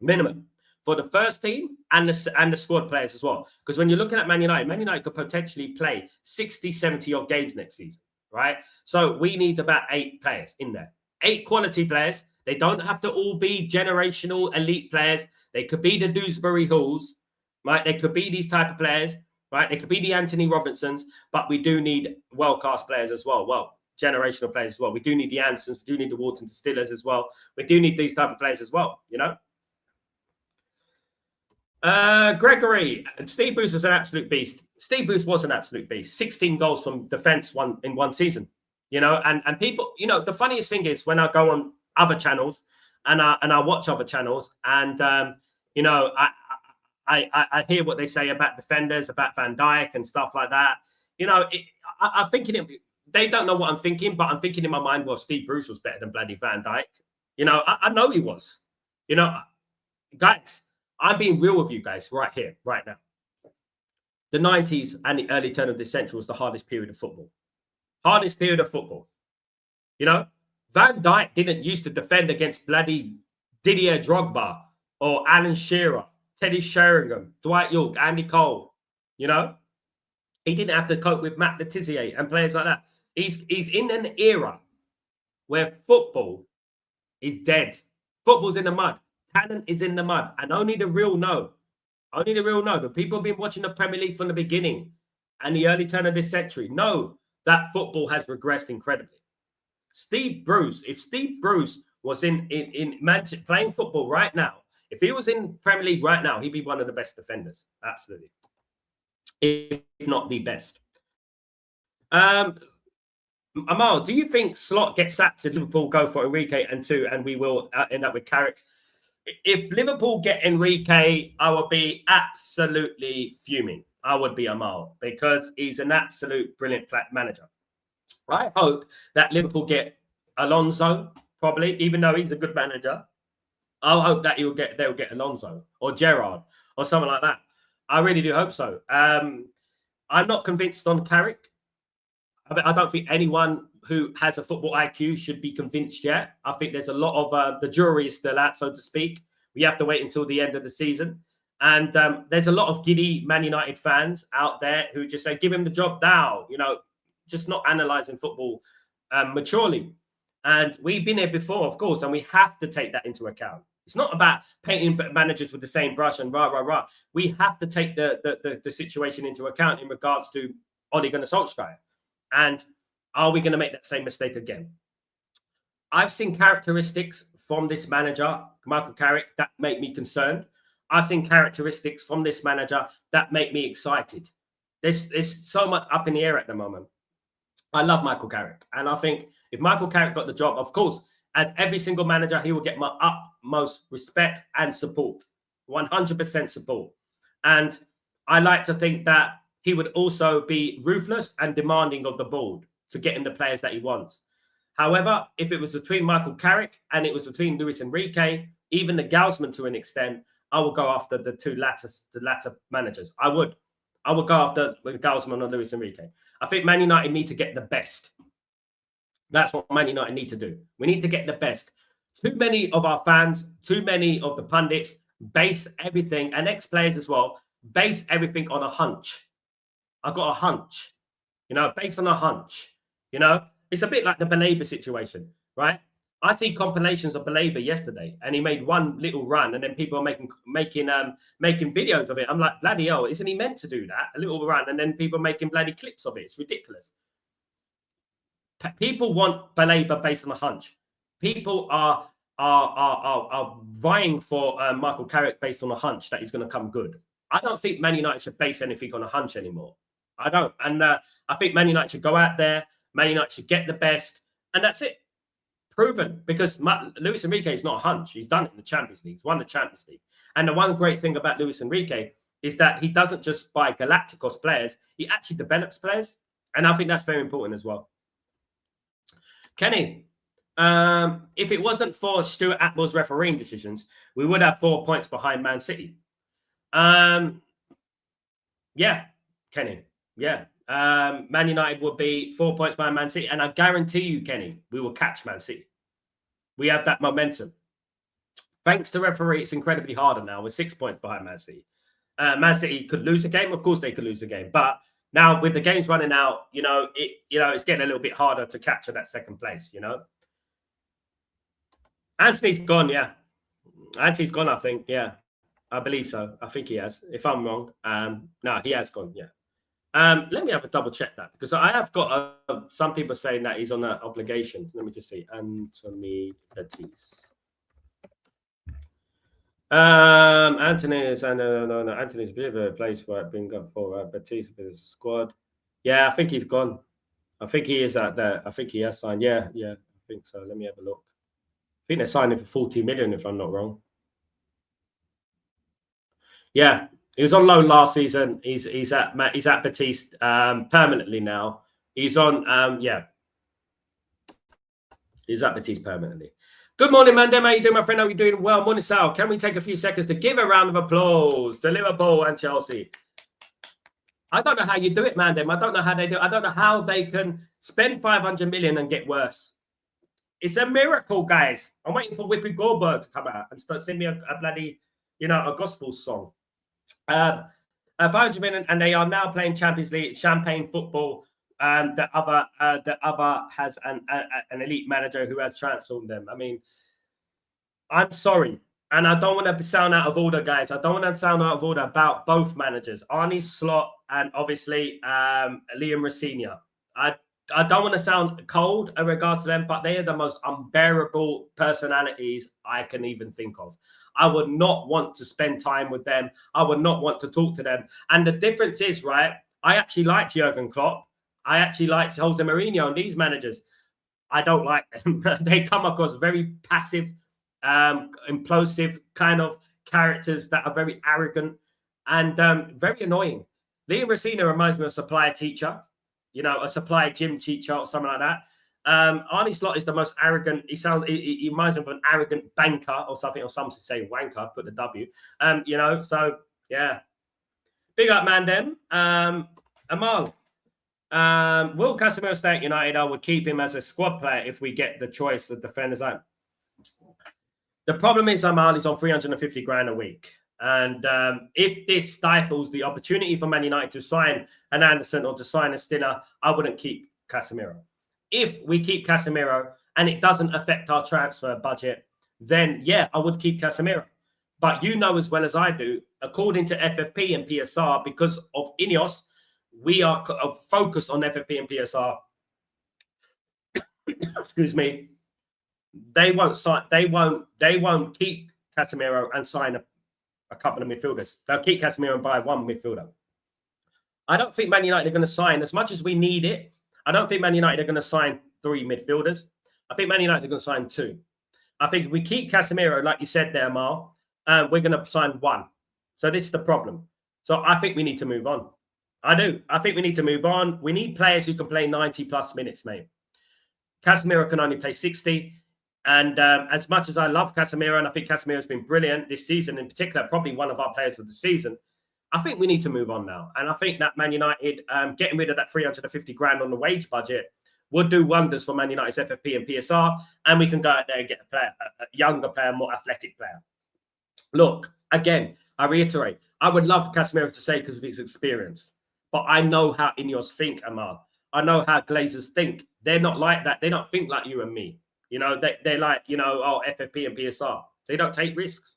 Minimum. For the first team and the squad players as well. Because when you're looking at Man United could potentially play 60, 70 odd games next season. Right? So we need about 8 players in there. 8 quality players. They don't have to all be generational elite players. They could be the Dewsbury Halls, right? They could be these type of players, right? They could be the Anthony Robinsons, but we do need world-class players as well. Well, generational players as well. We do need the Andersons. We do need the Wharton Distillers as well. We do need these type of players as well, Gregory, Steve Bruce was an absolute beast. Steve Bruce was an absolute beast. 16 goals from defence in one season, and people, the funniest thing is when I go on other channels and I watch other channels and I hear what they say about defenders, about Van Dijk and stuff like that. I'm thinking they don't know what I'm thinking, but I'm thinking in my mind, well, Steve Bruce was better than bloody Van Dijk. I know he was. Guys, I'm being real with you guys right here, right now. The 90s and the early turn of this century was the hardest period of football. Hardest period of football. Van Dijk didn't used to defend against bloody Didier Drogba or Alan Shearer, Teddy Sheringham, Dwight York, Andy Cole. He didn't have to cope with Matt Letizia and players like that. He's in an era where football is dead. Football's in the mud. Talent is in the mud. And only the real know. Only the real know. The people have been watching the Premier League from the beginning and the early turn of this century know that football has regressed incredibly. Steve Bruce, if Steve Bruce was in Manchester playing football right now, if he was in Premier League right now, he'd be one of the best defenders. Absolutely. If not the best. Amal, do you think Slot gets sacked if Liverpool go for Enrique and we will end up with Carrick? If Liverpool get Enrique, I would be absolutely fuming. I would be Amal because he's an absolute brilliant manager. I hope that Liverpool get Alonso, probably, even though he's a good manager. I hope that they'll get Alonso or Gerrard or something like that. I really do hope so. I'm not convinced on Carrick. I don't think anyone who has a football IQ should be convinced yet. I think there's a lot of the jury is still out, so to speak. We have to wait until the end of the season. And there's a lot of giddy Man United fans out there who just say, give him the job now, just not analysing football maturely. And we've been here before, of course, and we have to take that into account. It's not about painting managers with the same brush and rah. We have to take the situation into account in regards to Ole Gunnar Solskjaer. And are we going to make that same mistake again? I've seen characteristics from this manager, Michael Carrick, that make me concerned. I've seen characteristics from this manager that make me excited. There's so much up in the air at the moment. I love Michael Carrick. And I think if Michael Carrick got the job, of course, As every single manager, he will get my utmost respect and support, 100% support. And I like to think that he would also be ruthless and demanding of the board to get him the players that he wants. However, if it was between Michael Carrick and it was between Luis Enrique, even the Gaussman to an extent, I would go after the latter managers. I would go after Gaussman or Luis Enrique. I think Man United need to get the best. That's what Man United need to do. We need to get the best. Too many of our fans, too many of the pundits base everything, and ex-players as well, base everything on a hunch. I got a hunch, based on a hunch. It's a bit like the Baleba situation, right? I see compilations of Baleba yesterday, and he made one little run, and then people are making videos of it. I'm like, bloody hell, isn't he meant to do that? A little run, and then people are making bloody clips of it. It's ridiculous. People want Baleba based on a hunch. People are vying for Michael Carrick based on a hunch that he's going to come good. I don't think Man United should base anything on a hunch anymore. I don't. And I think Man United should go out there. Man United should get the best. And that's it. Proven. Because Luis Enrique is not a hunch. He's done it in the Champions League. He's won the Champions League. And the one great thing about Luis Enrique is that he doesn't just buy Galacticos players. He actually develops players. And I think that's very important as well. Kenny, if it wasn't for Stuart Atwell's refereeing decisions, we would have 4 points behind Man City. Yeah, Kenny. Yeah. Man United would be 4 points behind Man City. And I guarantee you, Kenny, we will catch Man City. We have that momentum. Thanks to referee, it's incredibly harder now. We're 6 points behind Man City. Man City could lose a game. Of course, they could lose a game. But now, with the games running out, it's getting a little bit harder to capture that second place, Anthony's gone, yeah. Anthony's gone, I think, yeah. I believe so. I think he has. If I'm wrong, no, he has gone, yeah. Let me have a double check that, because I have got some people saying that he's on an obligation. Let me just see. Anthony Batiste. Anthony's Anthony's a bit of a place where I've been got for Batiste, a bit of a squad. Yeah, I think he's gone. I think he is out there. I think he has signed. Yeah, I think so. Let me have a look. I think they're signing for 40 million, if I'm not wrong. Yeah, he was on loan last season. He's at Batiste permanently now. He's on he's at Batiste permanently. Good morning, Mandem. How you doing, my friend? How are you doing? Well, morning, Sal. Can we take a few seconds to give a round of applause to Liverpool and Chelsea? I don't know how you do it, Mandem. I don't know how they do it. I don't know how they can spend 500 million and get worse. It's a miracle, guys. I'm waiting for Whoopi Goldberg to come out and start sending me a bloody, a gospel song. 500 million, and they are now playing Champions League champagne football. The other has an elite manager who has transformed them. I mean, I'm sorry, and I don't want to sound out of order, guys. I don't want to sound out of order about both managers, Arne Slot and obviously Liam Rosenior. I don't want to sound cold in regards to them, but they are the most unbearable personalities I can even think of. I would not want to spend time with them. I would not want to talk to them. And the difference is, right, I actually like Jurgen Klopp. I actually like Jose Mourinho and these managers. I don't like them. They come across very passive, implosive kind of characters that are very arrogant and very annoying. Liam Rosenior reminds me of a supply teacher, a supply gym teacher or something like that. Arne Slot is the most arrogant. He reminds me of an arrogant banker or something, or some say wanker, put the W. So yeah. Big up, man, Amal. Will Casemiro stay at United? I would keep him as a squad player if we get the choice of defenders out. The problem is Amal is on 350 grand a week. And if this stifles the opportunity for Man United to sign an Anderson or to sign a Stinner, I wouldn't keep Casemiro. If we keep Casemiro and it doesn't affect our transfer budget, then yeah, I would keep Casemiro. But you know as well as I do, according to FFP and PSR, because of Ineos, we are focused on FFP and PSR. Excuse me. They won't keep Casemiro and sign a couple of midfielders. They'll keep Casemiro and buy one midfielder. I don't think Man United are going to sign, as much as we need it, I don't think Man United are going to sign 3 midfielders. I think Man United are going to sign 2. I think if we keep Casemiro, like you said there, Mal, we're going to sign 1. So this is the problem. So I think we need to move on. I do. I think we need to move on. We need players who can play 90+ minutes, mate. Casemiro can only play 60. And as much as I love Casemiro, and I think Casemiro has been brilliant this season in particular, probably one of our players of the season, I think we need to move on now. And I think that Man United getting rid of that 350 grand on the wage budget would do wonders for Man United's FFP and PSR. And we can go out there and get a younger player, more athletic player. Look, again, I reiterate, I would love Casemiro to say because of his experience. But I know how Ineos think, Amal. I know how Glazers think. They're not like that. They don't think like you and me. You know, they're like, you know, oh, FFP and PSR. They don't take risks.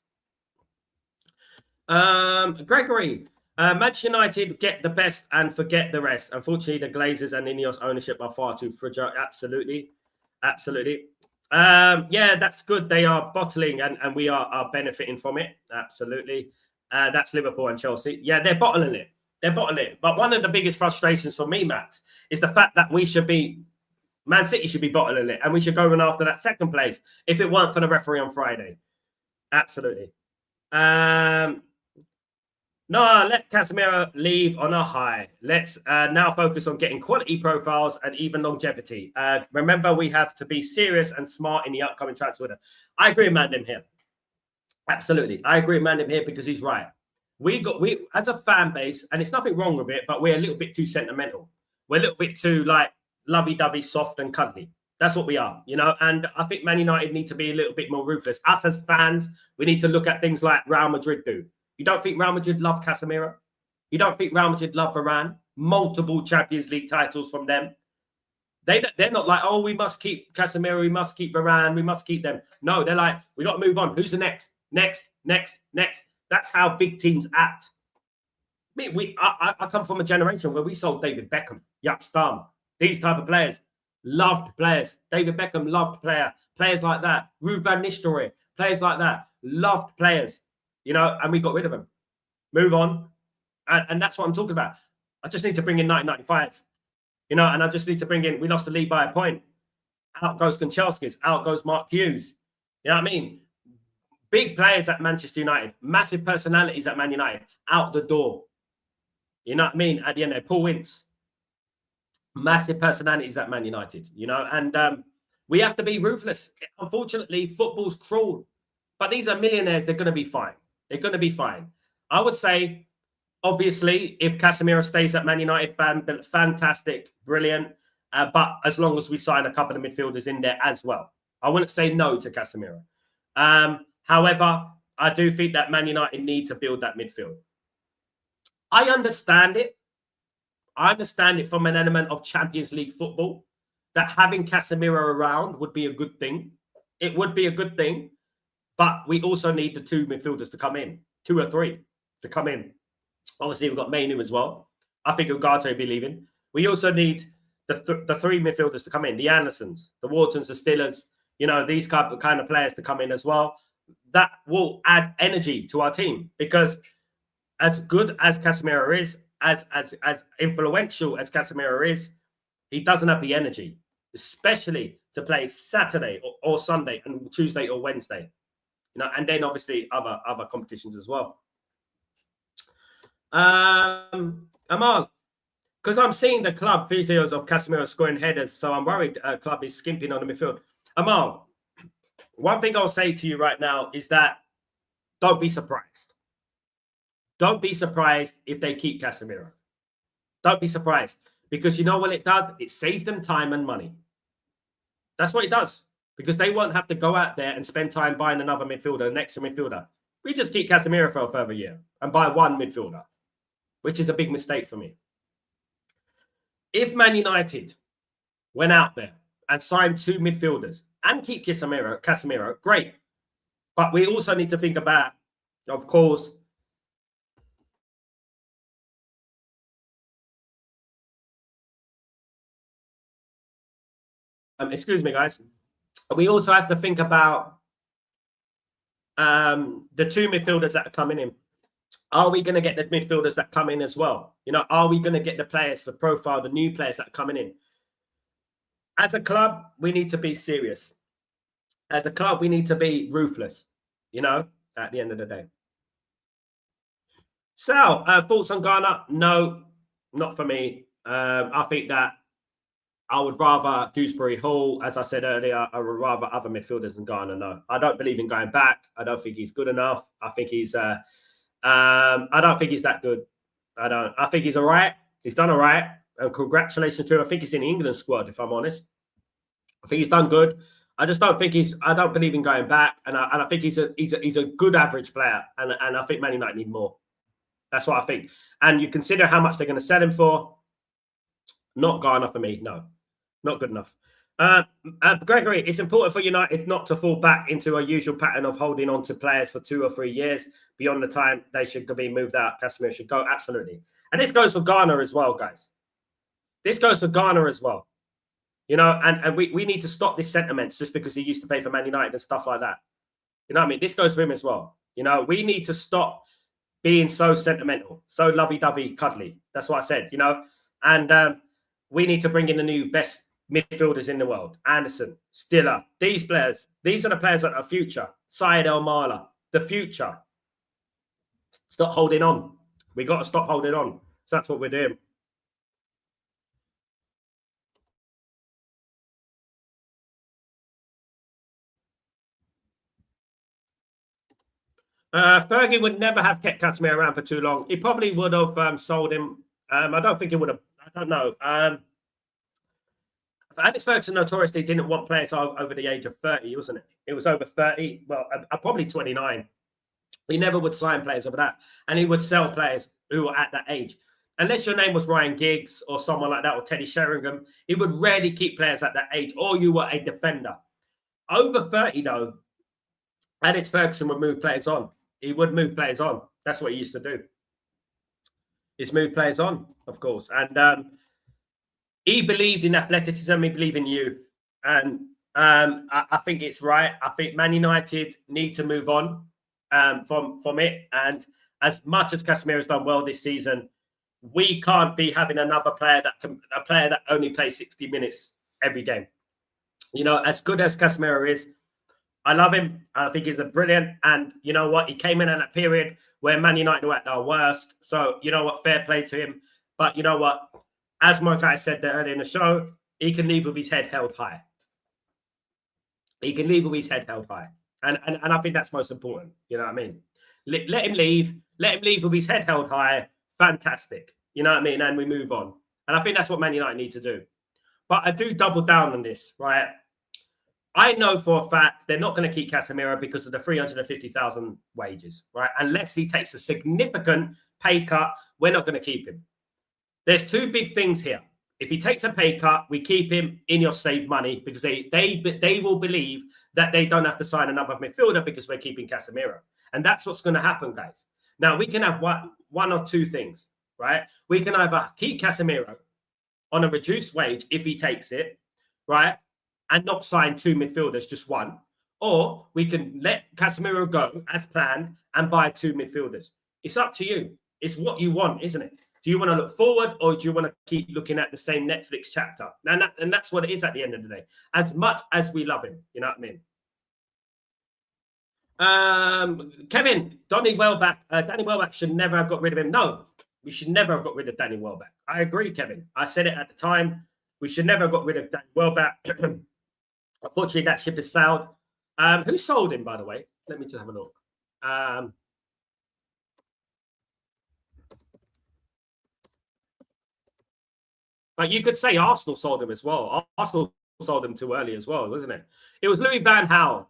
Gregory, Manchester United get the best and forget the rest. Unfortunately, the Glazers and Ineos ownership are far too fragile. Absolutely. Absolutely. Yeah, that's good. They are bottling and we are benefiting from it. Absolutely. That's Liverpool and Chelsea. Yeah, they're bottling it. They're bottling it. But one of the biggest frustrations for me, Max, is the fact that Man City should be bottling it and we should go in after that second place if it weren't for the referee on Friday. Absolutely. No, let Casemiro leave on a high. Let's now focus on getting quality profiles and even longevity. Remember, we have to be serious and smart in the upcoming transfer window. I agree with Mandem here. Absolutely. I agree with Mandem here because he's right. We as a fan base, and it's nothing wrong with it, but we're a little bit too sentimental. We're a little bit too like lovey-dovey, soft and cuddly. That's what we are, you know. And I think Man United need to be a little bit more ruthless. Us as fans, we need to look at things like Real Madrid do. You don't think Real Madrid love Casemiro? You don't think Real Madrid love Varane? Multiple Champions League titles from them. They're not like, oh, we must keep Casemiro, we must keep Varane, we must keep them. No, they're like, we got to move on. Who's the next? Next. That's how big teams act. I come from a generation where we sold David Beckham, Jaap Stam, these type of players. Loved players. David Beckham loved players like that. Ruud van Nistelrooy, players like that. Loved players, you know, and we got rid of them. Move on. And that's what I'm talking about. I just need to bring in 1995, you know, and I just need to bring in, we lost the league by a point. Out goes Kanchelskis. Out goes Mark Hughes. You know what I mean? Big players at Manchester United. Massive personalities at Man United. Out the door. You know what I mean? At the end there, Paul Ince. Massive personalities at Man United, you know, and we have to be ruthless. Unfortunately, football's cruel, but these are millionaires. They're going to be fine. They're going to be fine. I would say, obviously, if Casemiro stays at Man United, fantastic, brilliant. But as long as we sign a couple of midfielders in there as well, I wouldn't say no to Casemiro. However, I do think that Man United need to build that midfield. I understand it. I understand it from an element of Champions League football, that having Casemiro around would be a good thing. It would be a good thing, but we also need the 2 midfielders to come in, 2 or 3 to come in. Obviously, we've got Mainu as well. I think Ugarte will be leaving. We also need the 3 midfielders to come in, the Andersons, the Whartons, the Stillers, you know, these kind of players to come in as well. That will add energy to our team because as good as Casemiro is, as influential as Casemiro is, he doesn't have the energy, especially to play Saturday or Sunday and Tuesday or Wednesday, you know, and then obviously other competitions as well. Amal, because I'm seeing the club videos of Casemiro scoring headers, so I'm worried club is skimping on the midfield. Amal, one thing I'll say to you right now is that don't be surprised. Don't be surprised if they keep Casemiro. Don't be surprised. Because you know what it does? It saves them time and money. That's what it does. Because they won't have to go out there and spend time buying another midfielder, an extra midfielder. We just keep Casemiro for a further year and buy 1 midfielder, which is a big mistake for me. If Man United went out there and signed 2 midfielders and keep Casemiro, great. But we also need to think about, of course, excuse me, guys. We also have to think about the 2 midfielders that are coming in. Are we going to get the midfielders that come in as well? You know, are we going to get the players, the profile, the new players that are coming in? As a club, we need to be serious. As a club, we need to be ruthless, you know, at the end of the day. Sal, thoughts on Ghana? No, not for me. I think that I would rather Dewsbury Hall, as I said earlier, I would rather other midfielders than Ghana. No, I don't believe in going back. I don't think he's good enough. I think he's, I don't think he's that good. I think he's all right. He's done all right. And congratulations to him. I think he's in the England squad, if I'm honest. I think he's done good. I just don't think I don't believe in going back. And I think he's a good average player. And I think Man United need more. That's what I think. And you consider how much they're going to sell him for. Not Ghana for me. No, not good enough. Gregory, it's important for United not to fall back into a usual pattern of holding on to players for 2 or 3 years beyond the time they should be moved out. Casemiro should go. Absolutely. And this goes for Ghana as well, guys. This goes for Ghana as well. You know, and we need to stop this sentiment just because he used to play for Man United and stuff like that. You know what I mean? This goes for him as well. You know, we need to stop being so sentimental, so lovey-dovey, cuddly. That's what I said, you know. And we need to bring in the new best midfielders in the world. Anderson, Stiller, these players. These are the players that are future. Syed El Mala, the future. Stop holding on. We got to stop holding on. So that's what we're doing. Fergie would never have kept Casemiro around for too long. He probably would have sold him. I don't think he would have. I don't know. Alex Ferguson notoriously didn't want players over the age of 30, wasn't it? It was over 30. Well, probably 29. He never would sign players over that. And he would sell players who were at that age. Unless your name was Ryan Giggs or someone like that, or Teddy Sheringham, he would rarely keep players at that age, or you were a defender. Over 30, though, Alex Ferguson would move players on. He would move players on. That's what he used to do. He's moved players on, of course. And he believed in athleticism. He believed in youth. And I think it's right. I think Man United need to move on from it. And as much as Casemiro's done well this season, we can't be having another player that only plays 60 minutes every game. You know, as good as Casemiro is, I love him. I think he's a brilliant. And you know what? He came in at a period where Man United were at their worst. So, you know what? Fair play to him. But you know what? As my guy said there earlier in the show, he can leave with his head held high. He can leave with his head held high. And I think that's most important. You know what I mean? Let him leave. Let him leave with his head held high. Fantastic. You know what I mean? And we move on. And I think that's what Man United need to do. But I do double down on this, right? I know for a fact they're not going to keep Casemiro because of the 350,000 wages, right? Unless he takes a significant pay cut, we're not going to keep him. There's two big things here. If he takes a pay cut, we keep him in your save money because they will believe that they don't have to sign another midfielder because we're keeping Casemiro. And that's what's going to happen, guys. Now, we can have one or two things, right? We can either keep Casemiro on a reduced wage if he takes it, right? And not sign two midfielders, just one. Or we can let Casemiro go as planned and buy two midfielders. It's up to you. It's what you want, isn't it? Do you want to look forward or do you want to keep looking at the same Netflix chapter? And that's what it is at the end of the day. As much as we love him, you know what I mean? Kevin, Danny Welbeck should never have got rid of him. No, we should never have got rid of Danny Welbeck. I agree, Kevin. I said it at the time. We should never have got rid of Danny Welbeck. Unfortunately, that ship has sailed. Who sold him, by the way? Let me just have a look. But you could say Arsenal sold him as well. Arsenal sold him too early as well, wasn't it? It was Louis Van Gaal.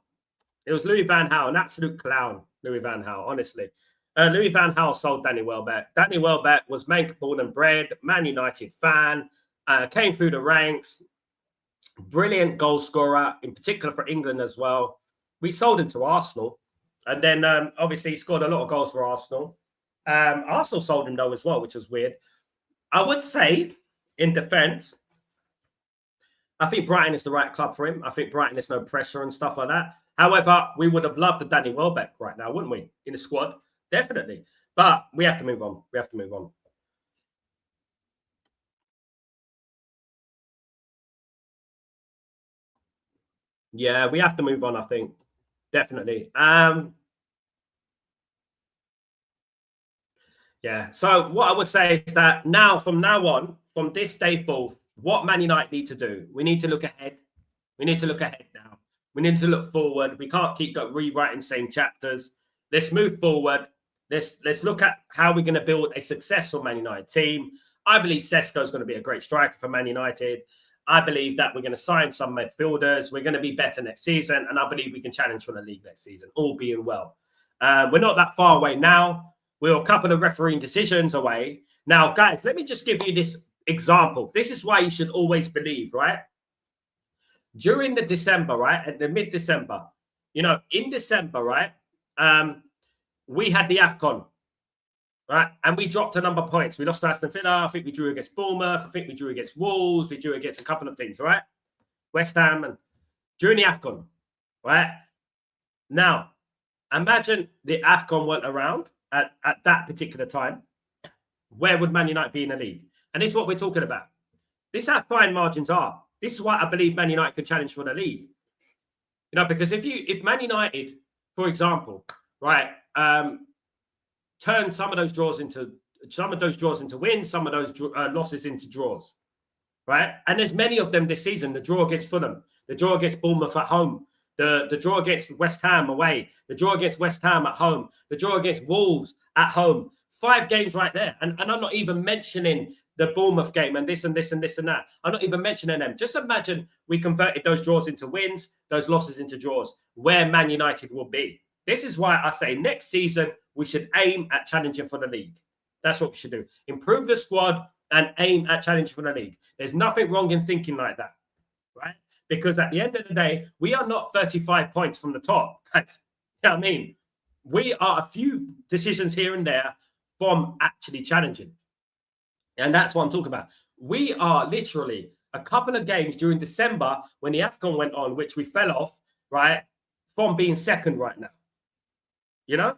It was Louis Van Gaal, an absolute clown, Louis Van Gaal, honestly. Louis Van Gaal sold Danny Welbeck. Danny Welbeck was born and bred, Man United fan, came through the ranks, brilliant goal scorer, in particular for England as well. We sold him to Arsenal. And then, obviously, he scored a lot of goals for Arsenal. Arsenal sold him, though, as well, which was weird. I would say, in defence, I think Brighton is the right club for him. I think Brighton is no pressure and stuff like that. However, we would have loved the Danny Welbeck right now, wouldn't we? In the squad, definitely. But we have to move on. We have to move on. Yeah, we have to move on, I think. Definitely. Yeah. So what I would say is that from now on, from this day forth, what Man United need to do, we need to look ahead. We need to look ahead now. We need to look forward. We can't keep rewriting same chapters. Let's move forward. Let's look at how we're going to build a successful Man United team. I believe Sesko is going to be a great striker for Man United. I believe that we're going to sign some midfielders. We're going to be better next season, and I believe we can challenge for the league next season, all being well. We're not that far away now. We're a couple of refereeing decisions away. Now, guys, let me just give you this example. This is why you should always believe, right? During the December, right, at the mid-December, in December, right, we had the AFCON, right, and we dropped a number of points. We lost to Aston Villa. I think we drew against Bournemouth. I think we drew against Wolves. We drew against a couple of teams, right? West Ham, and during the AFCON, right? Now, imagine the AFCON weren't around at that particular time. Where would Man United be in the league? And this is what we're talking about. This is how fine margins are. This is why I believe Man United can challenge for the league. Because if Man United, for example, right, turn some of those draws into wins, some of those losses into draws, right? And there's many of them this season. The draw against Fulham, the draw against Bournemouth at home, the draw against West Ham away, the draw against West Ham at home, the draw against Wolves at home. 5 games right there. And I'm not even mentioning the Bournemouth game and this and this and this and that. I'm not even mentioning them. Just imagine we converted those draws into wins, those losses into draws, where Man United will be. This is why I say next season, we should aim at challenging for the league. That's what we should do. Improve the squad and aim at challenging for the league. There's nothing wrong in thinking like that, right? Because at the end of the day, we are not 35 points from the top. You know what I mean? We are a few decisions here and there from actually challenging. And that's what I'm talking about. We are literally a couple of games during December when the AFCON went on, which we fell off, right, from being second right now.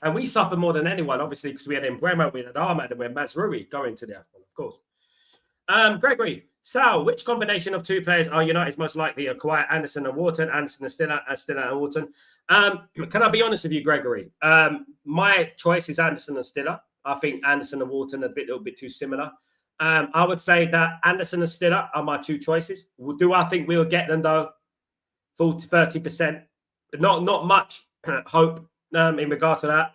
And we suffer more than anyone, obviously, because we had Mbeumo, we had Ahmad, and we had Mazraoui going to the AFCON, of course. Gregory, Sal, which combination of 2 players are United's most likely to acquire? Anderson and Wharton, Anderson and Stiller and Wharton. Can I be honest with you, Gregory? My choice is Anderson and Stiller. I think Anderson and Wharton are a little bit too similar. I would say that Anderson and Stiller are my 2 choices. Do I think we'll get them, though? 30%. Not much hope in regards to that.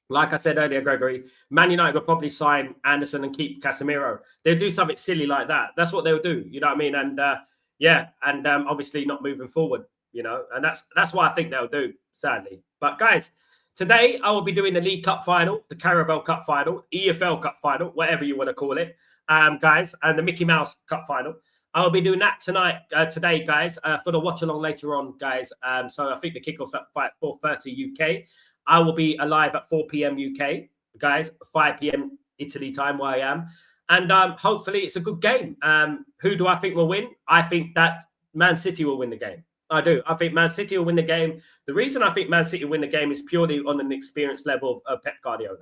Like I said earlier, Gregory, Man United will probably sign Anderson and keep Casemiro. They'll do something silly like that. That's what they'll do. You know what I mean? And obviously not moving forward, and that's what I think they'll do, sadly. But guys, today I will be doing the League Cup final, the Carabao Cup final, EFL Cup final, whatever you want to call it, guys, and the Mickey Mouse Cup final. I will be doing that today, guys, for the watch along later on, guys. So I think the kickoff's at 4:30 UK. I will be alive at 4 p.m. UK, guys, 5 p.m. Italy time where I am. And hopefully it's a good game. Who do I think will win? I think that Man City will win the game. I do. I think Man City will win the game. The reason I think Man City will win the game is purely on an experience level of Pep Guardiola.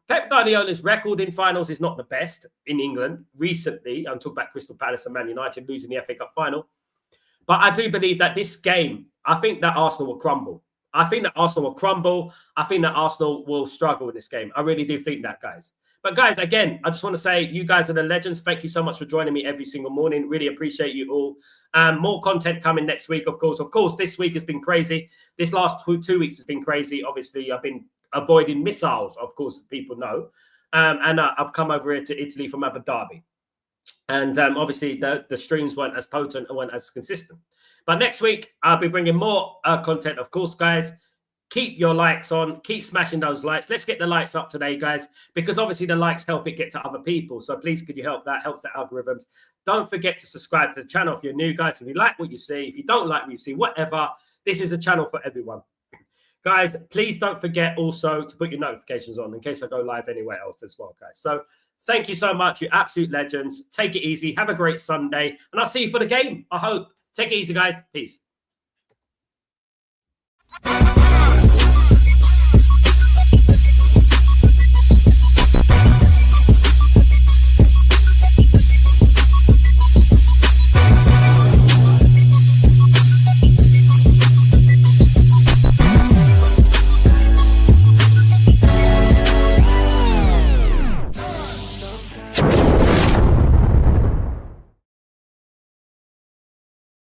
Pep Guardiola's record in finals is not the best in England recently. I'm talking about Crystal Palace and Man United losing the FA Cup final. But I do believe that this game, I think that Arsenal will crumble. I think that Arsenal will crumble. I think that Arsenal will struggle in this game. I really do think that, guys. But guys, again, I just want to say you guys are the legends. Thank you so much for joining me every single morning. Really appreciate you all. More content coming next week, of course. Of course, this week has been crazy. This last two weeks has been crazy. Obviously, I've been avoiding missiles, of course, people know. And I've come over here to Italy from Abu Dhabi. And obviously, the streams weren't as potent and weren't as consistent. But next week, I'll be bringing more content, of course, guys. Keep your likes on. Keep smashing those likes. Let's get the likes up today, guys, because obviously the likes help it get to other people. So please, could you help that? Helps the algorithms. Don't forget to subscribe to the channel if you're new, guys. If you like what you see, if you don't like what you see, whatever, this is a channel for everyone. Guys, please don't forget also to put your notifications on in case I go live anywhere else as well, guys. So thank you so much. You're absolute legends. Take it easy. Have a great Sunday. And I'll see you for the game, I hope. Take it easy, guys. Peace.